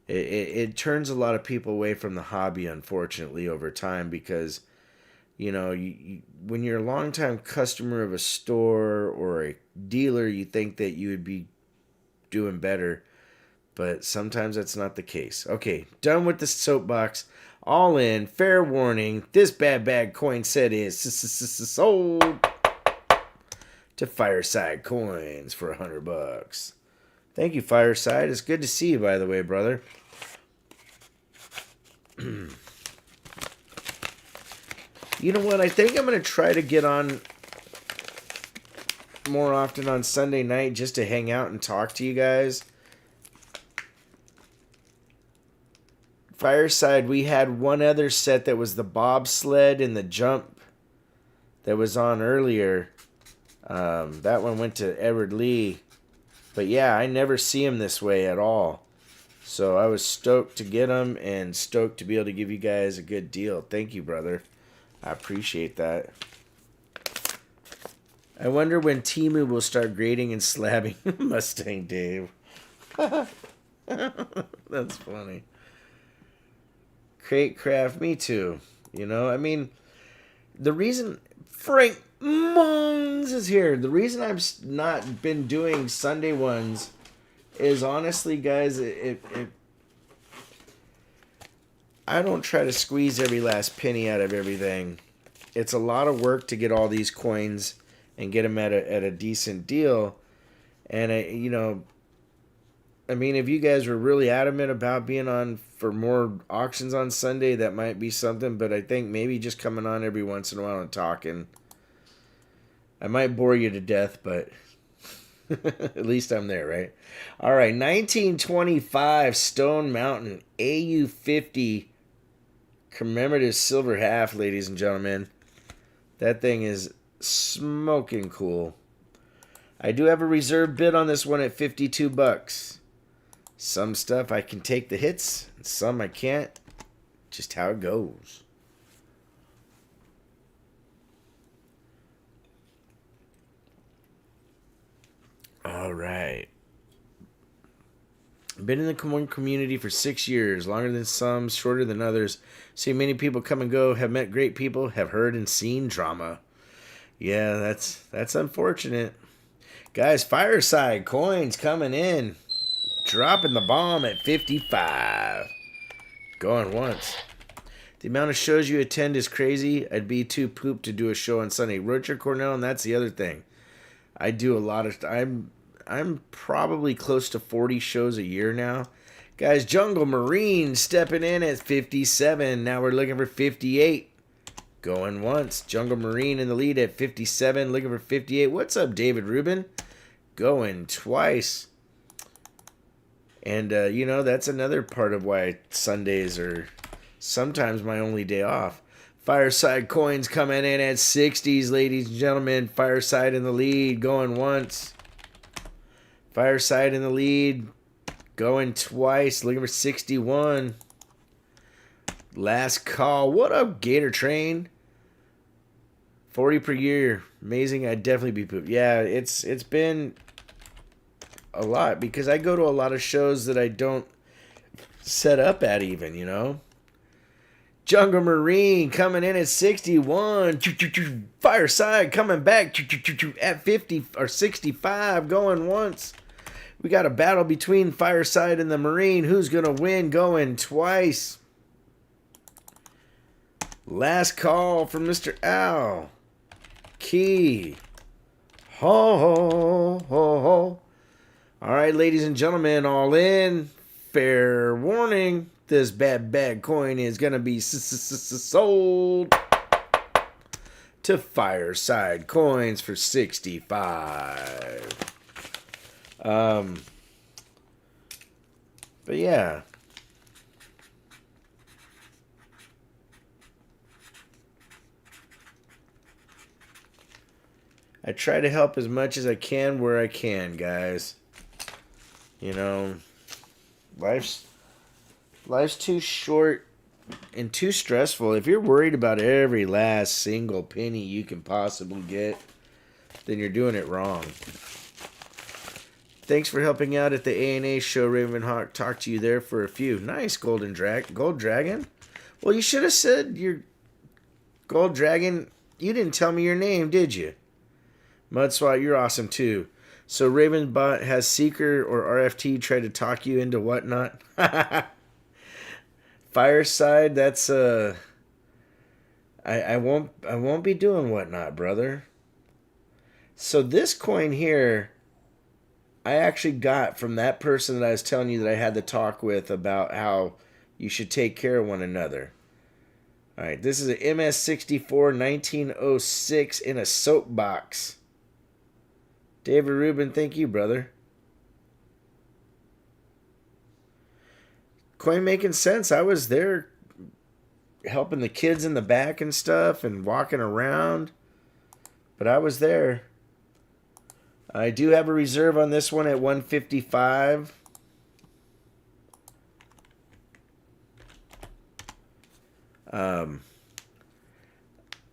It turns a lot of people away from the hobby, unfortunately, over time because, you know, when you're a longtime customer of a store or a dealer, you think that you would be doing better, but sometimes that's not the case. Okay, done with the soapbox. All in. Fair warning. This bad coin set is sold to Fireside Coins for $100. Thank you, Fireside. It's good to see you, by the way, brother. You know what? I think I'm going to try to get on more often on Sunday night just to hang out and talk to you guys. Fireside, we had one other set that was the bobsled and the jump that was on earlier. That one went to Edward Lee. But yeah, I never see him this way at all. So I was stoked to get him and stoked to be able to give you guys a good deal. Thank you, brother. I appreciate that. I wonder when Temu will start grading and slabbing Mustang Dave. That's funny. Crate Craft, me too. You know, I mean, the reason Frank Mons is here. The reason I've not been doing Sunday ones is honestly, guys, I don't try to squeeze every last penny out of everything. It's a lot of work to get all these coins and get them at a decent deal. And you know, I mean, if you guys were really adamant about being on for more auctions on Sunday, that might be something. But I think maybe just coming on every once in a while and talking, I might bore you to death, but at least I'm there, right? All right, 1925 Stone Mountain AU50 commemorative silver half, ladies and gentlemen. That thing is smoking cool. I do have a reserve bid on this one at $52. Some stuff I can take the hits, and some I can't. Just how it goes. All right. Been in the community for 6 years, longer than some, shorter than others. Seen many people come and go, have met great people, have heard and seen drama. Yeah, that's unfortunate. Guys, Fireside Coins coming in. Dropping the bomb at 55. Going once. The amount of shows you attend is crazy. I'd be too pooped to do a show on Sunday. Richard Cornell, and that's the other thing. I do a lot of. I'm probably close to 40 shows a year now. Guys, Jungle Marine stepping in at 57. Now we're looking for 58. Going once. Jungle Marine in the lead at 57. Looking for 58. What's up, David Rubin? Going twice. And, you know, that's another part of why Sundays are sometimes my only day off. Fireside Coins coming in at 60s, ladies and gentlemen. Fireside in the lead. Going once. Fireside in the lead. Going twice. Looking for 61. Last call. What up, Gator Train? 40 per year. Amazing. I'd definitely be pooped. Yeah, it's been a lot because I go to a lot of shows that I don't set up at even, you know. Jungle Marine coming in at 61. Fireside coming back at 50 or 65. Going once. We got a battle between Fireside and the Marine. Who's going to win? Going twice. Last call from Mr. Al. Key. Ho, ho, ho, ho. All right, ladies and gentlemen, all in. Fair warning. This bad coin is going to be sold to Fireside Coins for 65. But yeah. I try to help as much as I can where I can, guys. You know, life's too short and too stressful. If you're worried about every last single penny you can possibly get, then you're doing it wrong. Thanks for helping out at the A&A show, RavenHawk. Talked to you there for a few. Nice, Gold Dragon. Well, you should have said your Gold Dragon. You didn't tell me your name, did you? Mudswat, you're awesome too. So Ravenbot has Seeker or RFT try to talk you into whatnot. Fireside, that's I won't be doing whatnot, brother. So this coin here, I actually got from that person that I was telling you that I had the talk with about how you should take care of one another. All right, this is an MS64 1906 in a soapbox. David Rubin, thank you, brother. Coin making sense. I was there helping the kids in the back and stuff and walking around. But I was there. I do have a reserve on this one at 155.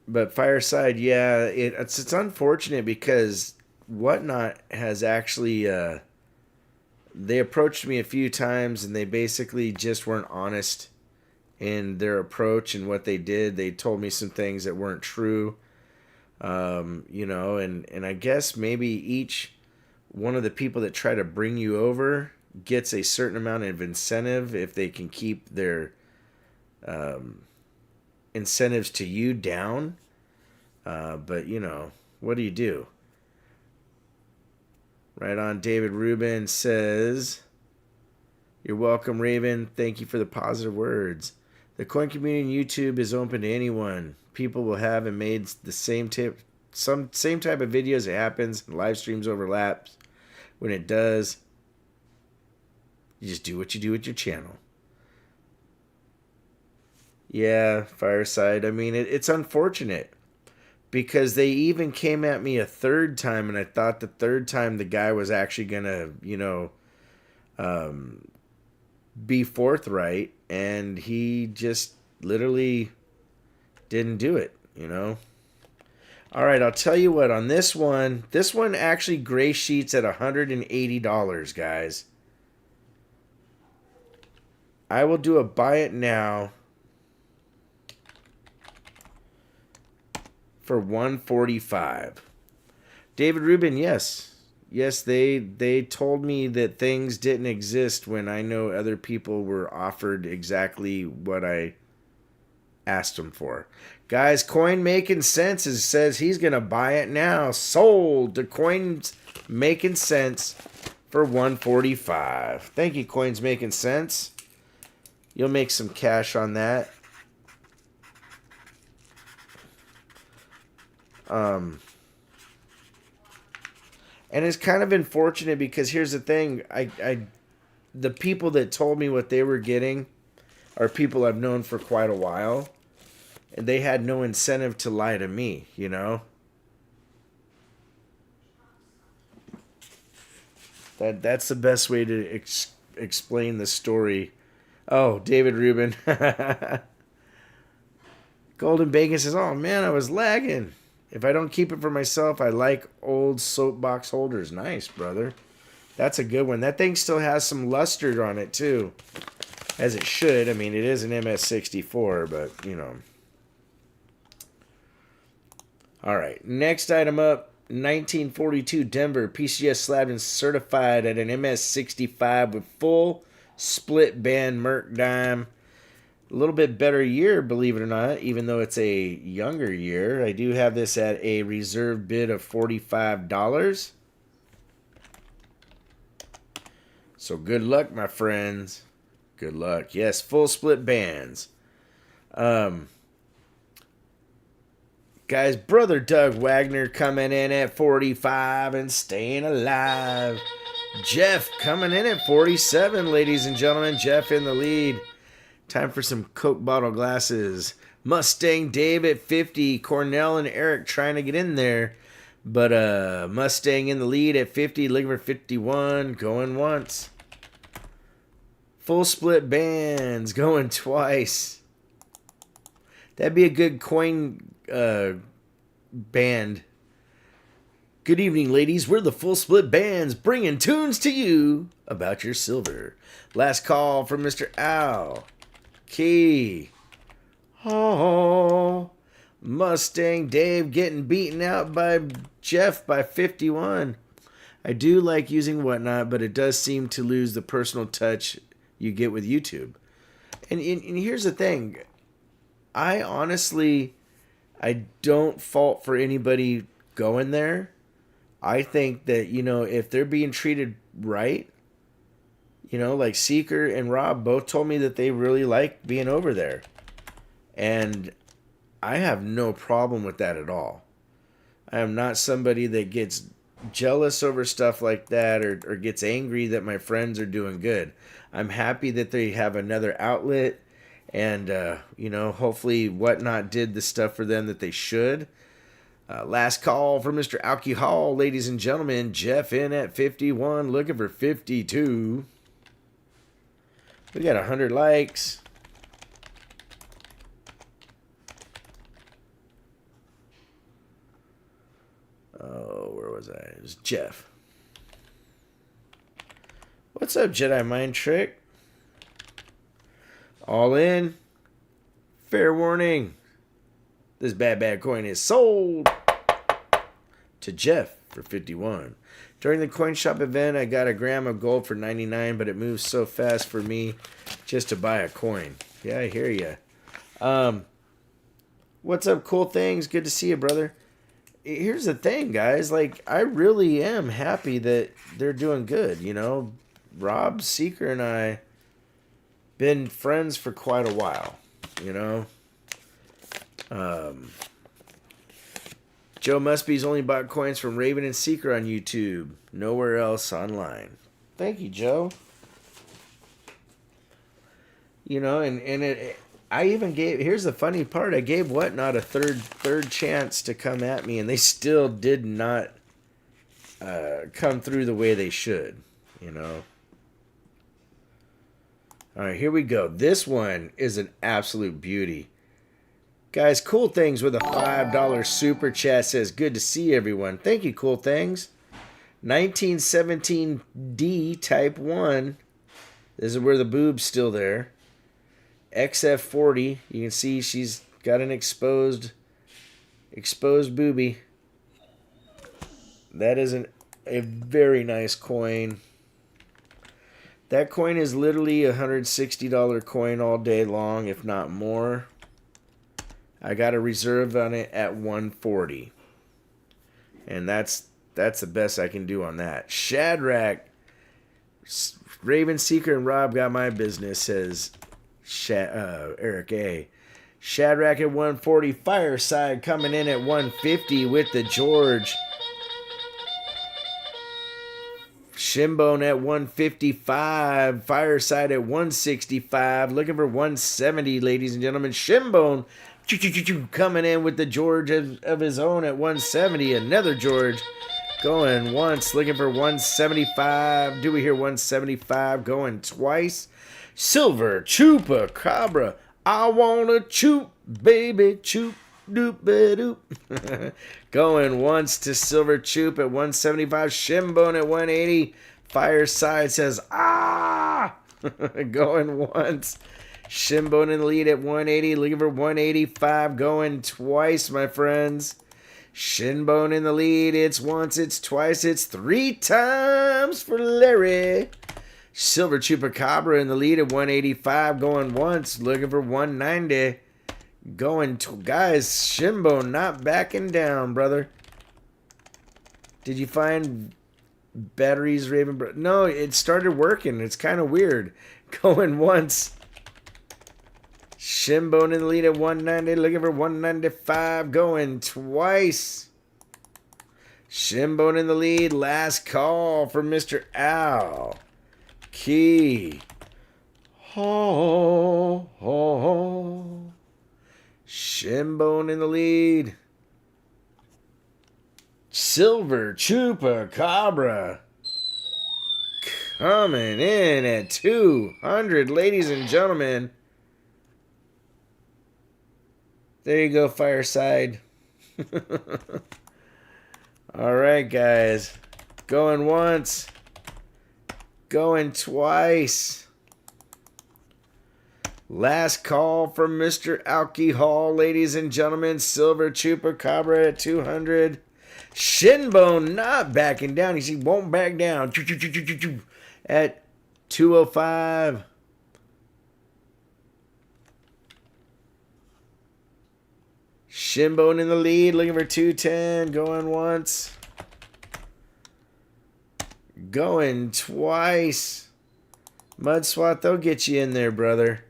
But Fireside, yeah, it's unfortunate because Whatnot has actually they approached me a few times and they basically just weren't honest in their approach and what they did. They told me some things that weren't true, you know, and I guess maybe each one of the people that try to bring you over gets a certain amount of incentive if they can keep their incentives to you down. But, you know, what do you do? Right on. David Rubin says, "You're welcome, Raven. Thank you for the positive words. The coin community on YouTube is open to anyone. People will have and made the same type of videos. It happens. Live streams overlaps. When it does, you just do what you do with your channel." Yeah, Fireside. I mean, it's unfortunate. Because they even came at me a third time, and I thought the third time the guy was actually going to, you know, be forthright, and he just literally didn't do it, you know. All right, I'll tell you what, on this one actually gray sheets at $180, guys. I will do a buy it now for $145. David Rubin, yes. Yes, they told me that things didn't exist when I know other people were offered exactly what I asked him for. Guys, Coin Making Sense says he's going to buy it now. Sold to Coins Making Sense for $145. Thank you, Coins Making Sense. You'll make some cash on that. And it's kind of unfortunate because here's the thing. The people that told me what they were getting are people I've known for quite a while. And they had no incentive to lie to me, you know? That's the best way to explain the story. Oh, David Rubin. Golden Bacon says, oh man, I was lagging. If I don't keep it for myself, I like old soapbox holders. Nice, brother. That's a good one. That thing still has some luster on it, too. As it should. I mean, it is an MS-64, but, you know. All right. Next item up. 1942 Denver. PCS slabbed and certified at an MS-65 with full split band Merc dime. A little bit better year, believe it or not, even though it's a younger year. I do have this at a reserve bid of $45. So good luck, my friends. Good luck. Yes, full split bands. Guys, brother Doug Wagner coming in at 45 and staying alive. Jeff coming in at 47, ladies and gentlemen. Jeff in the lead. Time for some Coke bottle glasses. Mustang Dave at 50. Cornell and Eric trying to get in there. But Mustang in the lead at 50. Looking for 51. Going once. Full split bands. Going twice. That'd be a good coin band. Good evening, ladies. We're the Full Split Bands, bringing tunes to you about your silver. Last call from Mr. Al. Key. Oh, Mustang Dave getting beaten out by Jeff by 51. I do like using Whatnot, but it does seem to lose the personal touch you get with YouTube. And here's the thing. I don't fault for anybody going there. I think that, you know, if they're being treated right, you know, like Seeker and Rob both told me that they really like being over there. And I have no problem with that at all. I am not somebody that gets jealous over stuff like that or gets angry that my friends are doing good. I'm happy that they have another outlet. And, you know, hopefully Whatnot did the stuff for them that they should. Last call for Mr. Alcohol, ladies and gentlemen. Jeff in at 51, looking for 52. We got 100 likes. Oh, where was I? It was Jeff. What's up, Jedi Mind Trick? All in. Fair warning. This bad coin is sold to Jeff for 51. During the coin shop event, I got a gram of gold for 99, but it moves so fast for me just to buy a coin. Yeah, I hear you. What's up, Cool Things? Good to see you, brother. Here's the thing, guys. Like, I really am happy that they're doing good, you know. Rob, Seeker, and I been friends for quite a while, you know. Joe Muspy's only bought coins from Raven and Seeker on YouTube. Nowhere else online. Thank you, Joe. You know, I even gave, here's the funny part, I gave Whatnot a third chance to come at me, and they still did not come through the way they should, you know. All right, here we go. This one is an absolute beauty. Guys, Cool Things with a $5 super chat says, good to see everyone. Thank you, Cool Things. 1917D Type 1. This is where the boob's still there. XF40. You can see she's got an exposed boobie. That is a very nice coin. That coin is literally a $160 coin all day long, if not more. I got a reserve on it at 140. And that's the best I can do on that. Shadrach, Raven Seeker and Rob got my business, says Eric A. Shadrach at 140. Fireside coming in at 150 with the George. Shinbone at 155. Fireside at 165. Looking for 170, ladies and gentlemen. Shinbone coming in with the George of his own at 170. Another George going once. Looking for 175. Do we hear 175? Going twice. Silver Chupacabra. I wanna choop, baby, choop, doop, doop. Going once to Silver Choop at 175. Shinbone at 180. Fireside says, ah! Going once. Shinbone in the lead at 180. Looking for 185. Going twice, my friends. Shinbone in the lead. It's once, it's twice, it's 3 times for Larry. Silver Chupacabra in the lead at 185. Going once. Looking for 190. Guys, Shinbone not backing down, brother. Did you find batteries, Raven? No, it started working. It's kind of weird. Going once. Shinbone in the lead at 190. Looking for 195. Going twice. Shinbone in the lead. Last call for Mr. Al. Key. Ho, ho, ho. Shinbone in the lead. Silver Chupacabra coming in at 200, ladies and gentlemen. There you go, Fireside. All right, guys. Going once. Going twice. Last call from Mr. Alcohol, ladies and gentlemen. Silver Chupacabra at 200. Shinbone not backing down. He won't back down. At 205. Shinbone in the lead, looking for 210. Going once. Going twice. Mud Swat, they'll get you in there, brother.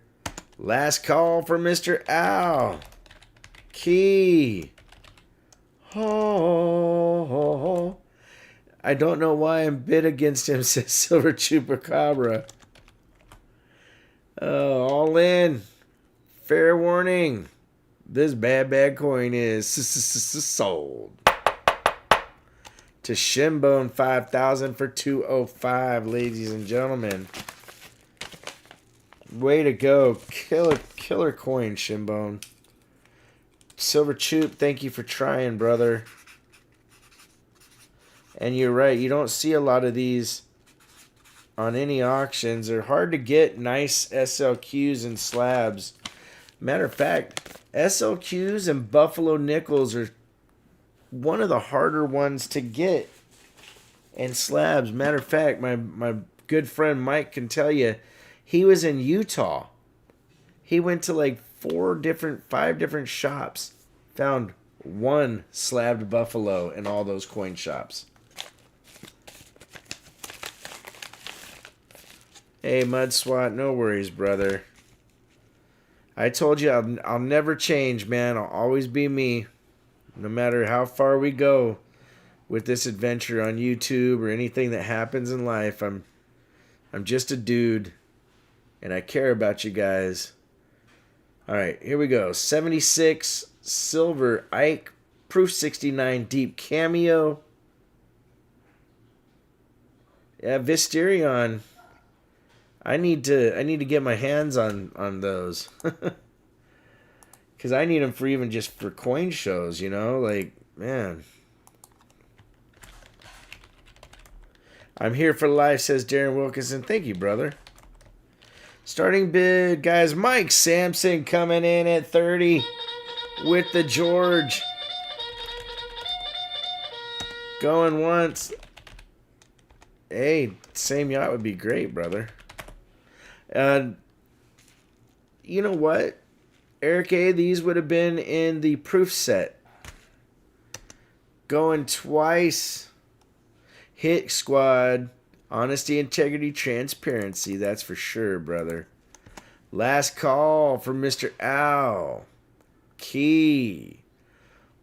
Last call for Mr. Al. Key. Ho, ho, ho. I don't know why I'm bid against him, says Silver Chupacabra. All in. Fair warning. This bad coin is sold. To Shinbone 5,000 for 205, ladies and gentlemen. Way to go. Killer coin, Shinbone. Silver Choop, thank you for trying, brother. And you're right, you don't see a lot of these on any auctions. They're hard to get nice SLQs and slabs. Matter of fact, SLQs and Buffalo Nickels are one of the harder ones to get. And slabs. Matter of fact, my good friend Mike can tell you, he was in Utah. He went to like 5 different shops. Found one slabbed buffalo in all those coin shops. Hey, Mud Swat, no worries, brother. I told you I'll never change, man. I'll always be me. No matter how far we go with this adventure on YouTube or anything that happens in life, I'm just a dude. And I care about you guys. All right, here we go. 76 Silver Ike. Proof 69 Deep Cameo. Yeah, Visterion. I need to get my hands on those. Because I need them for even just for coin shows, you know? Like, man. I'm here for life, says Darren Wilkinson. Thank you, brother. Starting bid, guys. Mike Sampson coming in at 30 with the George. Going once. Hey, same yacht would be great, brother. You know what? Eric A., these would have been in the proof set. Going twice. Hit squad. Honesty, integrity, transparency. That's for sure, brother. Last call from Mr. Owl. Key.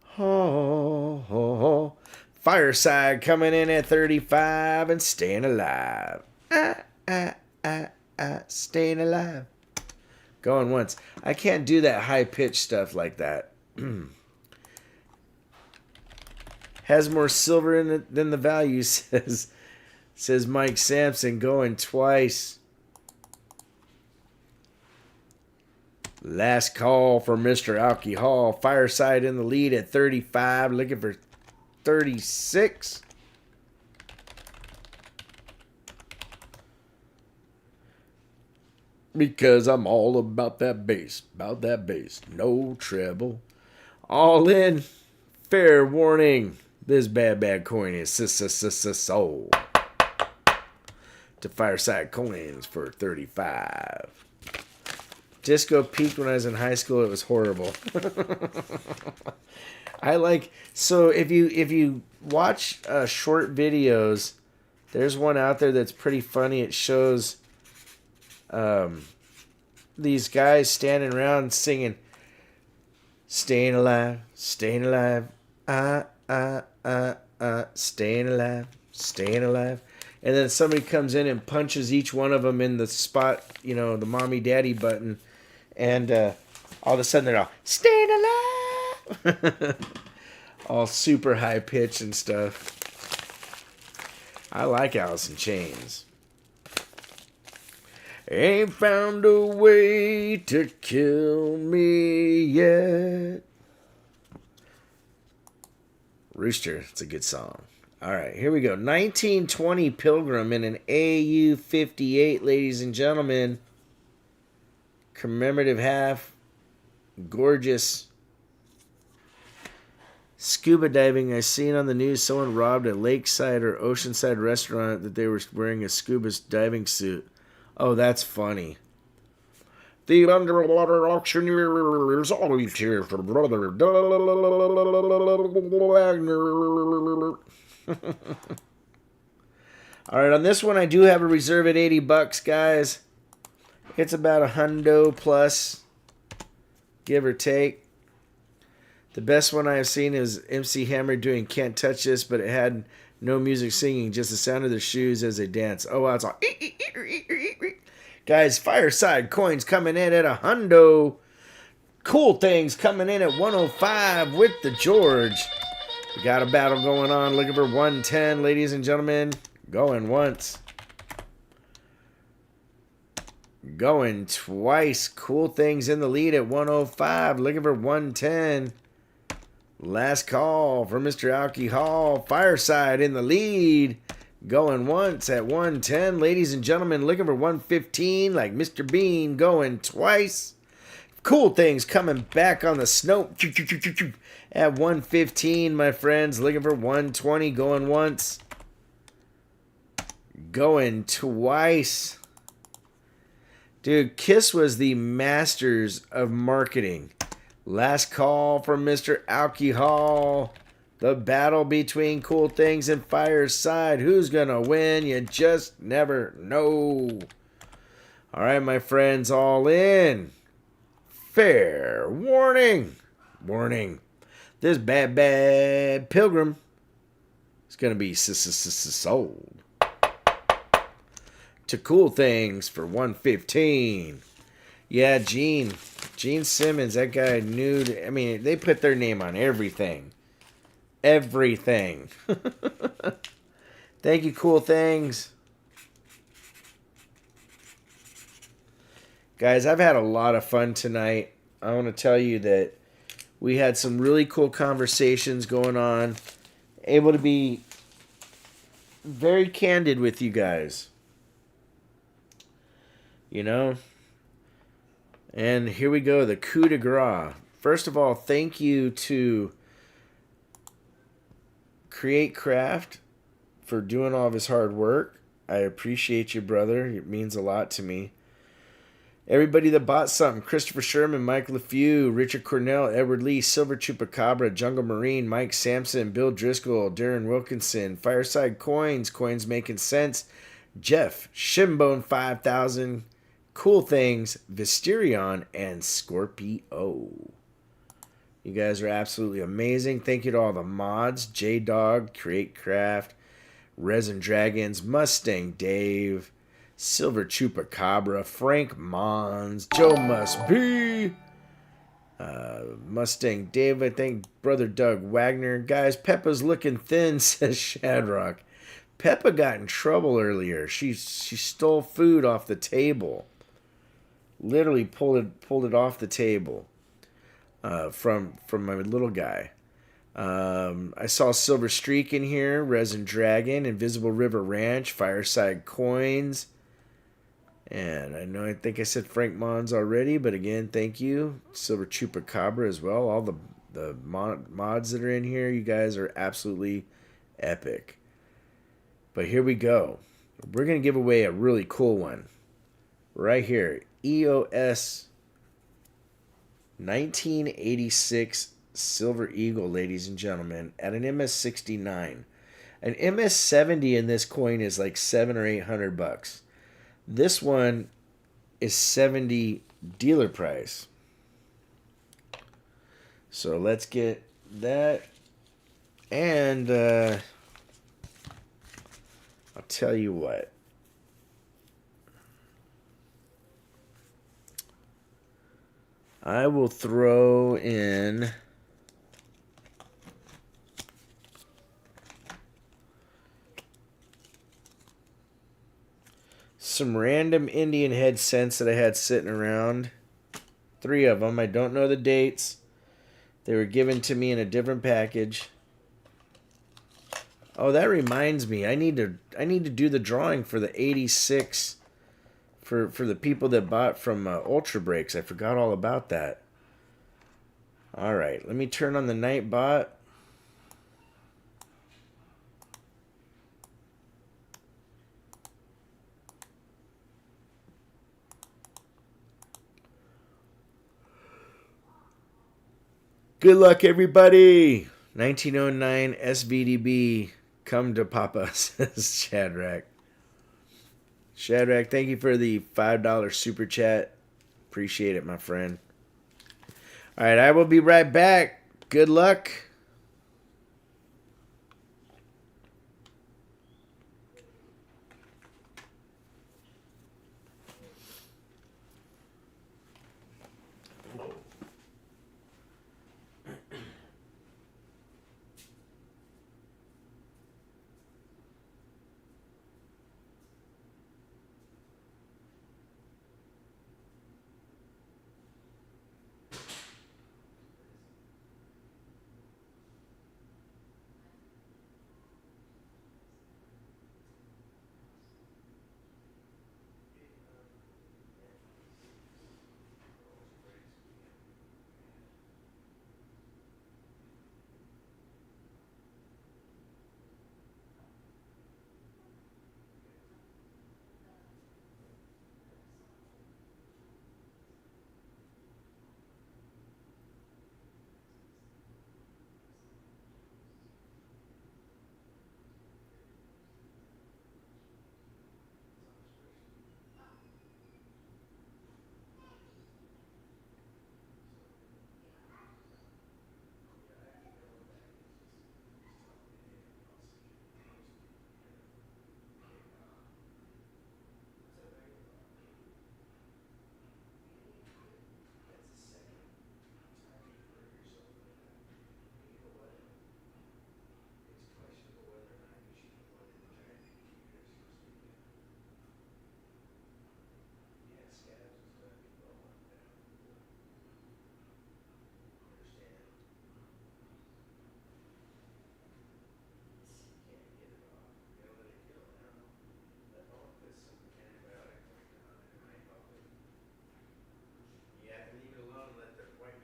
Ho, ho, ho. Fireside coming in at 35 and staying alive. Staying alive. Going once. I can't do that high-pitched stuff like that. Has more silver in it than the value, says Mike Sampson. Going twice. Last call for Mr. Alcohol. Fireside in the lead at 35. Looking for 36. Because I'm all about that bass. About that bass. No treble. All in. Fair warning. This bad coin is sold. To Fireside Coins for 35. Disco peaked when I was in high school. It was horrible. So if you watch short videos, there's one out there that's pretty funny. It shows these guys standing around singing staying alive, staying alive, staying alive, staying alive. And then somebody comes in and punches each one of them in the spot, the mommy daddy button. And all of a sudden they're all, staying alive! All super high pitch and stuff. I like Alice in Chains. Ain't found a way to kill me yet. Rooster, it's a good song. All right, here we go. 1920 Pilgrim in an AU-58, ladies and gentlemen. Commemorative half. Gorgeous. Scuba diving. I seen on the news someone robbed a lakeside or oceanside restaurant that they were wearing a scuba diving suit. Oh, that's funny. The underwater auctioneer is always here for brother. All right, on this one I do have a reserve at $80, guys. It's about a hundo plus, give or take. The best one I have seen is MC Hammer doing Can't Touch This, but it had no music singing, just the sound of their shoes as they dance. Oh, wow, it's all... Guys, Fireside Coins coming in at a hundo. Cool Things coming in at 105 with the George. We got a battle going on. Looking for 110, ladies and gentlemen. Going once. Going twice. Cool Things in the lead at 105. Looking for 110. Last call for Mr. Alcohol. Fireside in the lead. Going once at 110. Ladies and gentlemen, looking for 115 like Mr. Bean. Going twice. Cool Things coming back on the snow at 115, my friends. Looking for 120. Going once. Going twice. Dude, Kiss was the masters of marketing. Last call from Mr. Alcohol. The battle between Cool Things and Fireside. Who's going to win? You just never know. All right, my friends, all in. Fair warning. Warning. This bad pilgrim is going to be sold to Cool Things for 115. Yeah, Gene Simmons, that guy knew. I mean, they put their name on everything. Everything. Thank you, Cool Things. Guys, I've had a lot of fun tonight. I want to tell you that we had some really cool conversations going on. Able to be very candid with you guys. You know? And here we go, the coup de grace. First of all, thank you to Create Craft for doing all of his hard work. I appreciate you, brother. It means a lot to me. Everybody that bought something: Christopher Sherman, Mike LeFew, Richard Cornell, Edward Lee, Silver Chupacabra, Jungle Marine, Mike Sampson, Bill Driscoll, Darren Wilkinson, Fireside Coins, Coins Making Sense, Jeff, Shimbone 5000, Cool Things, Visterion, and Scorpio. You guys are absolutely amazing. Thank you to all the mods: J-Dog, Create Craft, Resin Dragons, Mustang Dave, Silver Chupacabra, Frank Mons, Joe Must Be, Mustang Dave, I think, Brother Doug Wagner. Guys, Peppa's looking thin, says Shadrock. Peppa got in trouble earlier. She stole food off the table. Literally pulled it off the table from my little guy. I saw Silver Streak in here, Resin Dragon, Invisible River Ranch, Fireside Coins. And I think I said Frank Mons already, but again, thank you. Silver Chupacabra as well. All the mods that are in here, you guys are absolutely epic. But here we go. We're going to give away a really cool one. Right here. EOS 1986 Silver Eagle, ladies and gentlemen, at an MS69. An MS70 in this coin is like $700 or $800. This one is 70 dealer price. So let's get that. And I'll tell you what. I will throw in some random Indian head scents that I had sitting around. 3 of them. I don't know the dates. They were given to me in a different package. Oh, that reminds me. I need to do the drawing for the 86 for the people that bought from Ultra Breaks. I forgot all about that. All right, let me turn on the Nightbot. Good luck, everybody. 1909 SVDB. Come to Papa, says Shadrach. Shadrach, thank you for the $5 super chat. Appreciate it, my friend. All right, I will be right back. Good luck.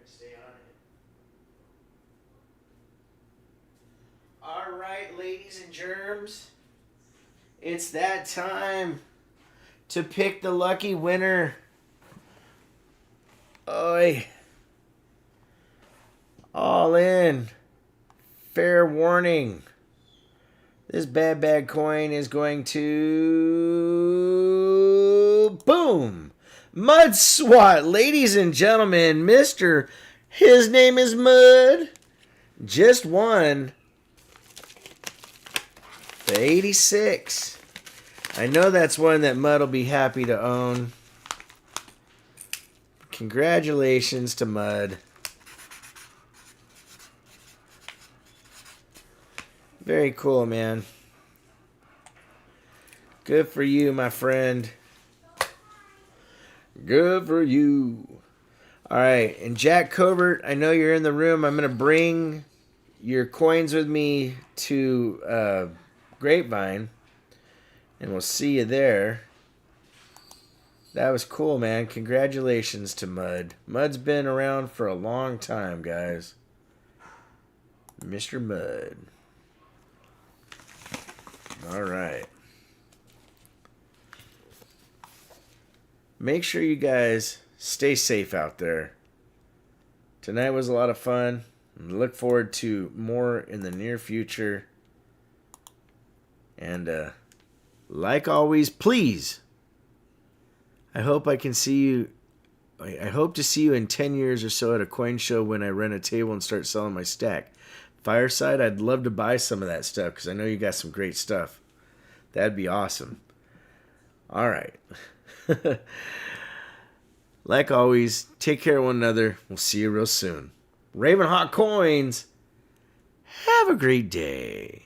Stay on it. All right, ladies and germs. It's that time to pick the lucky winner Oi. All in. Fair warning. This bad coin is going to... Boom! Mud Swat, ladies and gentlemen, Mr. His name is Mud. Just won the 86. I know that's one that Mud will be happy to own. Congratulations to Mud. Very cool, man. Good for you, my friend. Good for you. All right, and Jack Covert, I know you're in the room. I'm going to bring your coins with me to Grapevine, and we'll see you there. That was cool, man. Congratulations to Mud. Mud's been around for a long time, guys. Mr. Mud. All right. Make sure you guys stay safe out there. Tonight was a lot of fun. Look forward to more in the near future. And like always, please, I hope I can see you. I hope to see you in 10 years or so at a coin show when I rent a table and start selling my stack. Fireside, I'd love to buy some of that stuff because I know you got some great stuff. That'd be awesome. All right. Like always, take care of one another. We'll see you real soon. RavenHawk Coins, have a great day.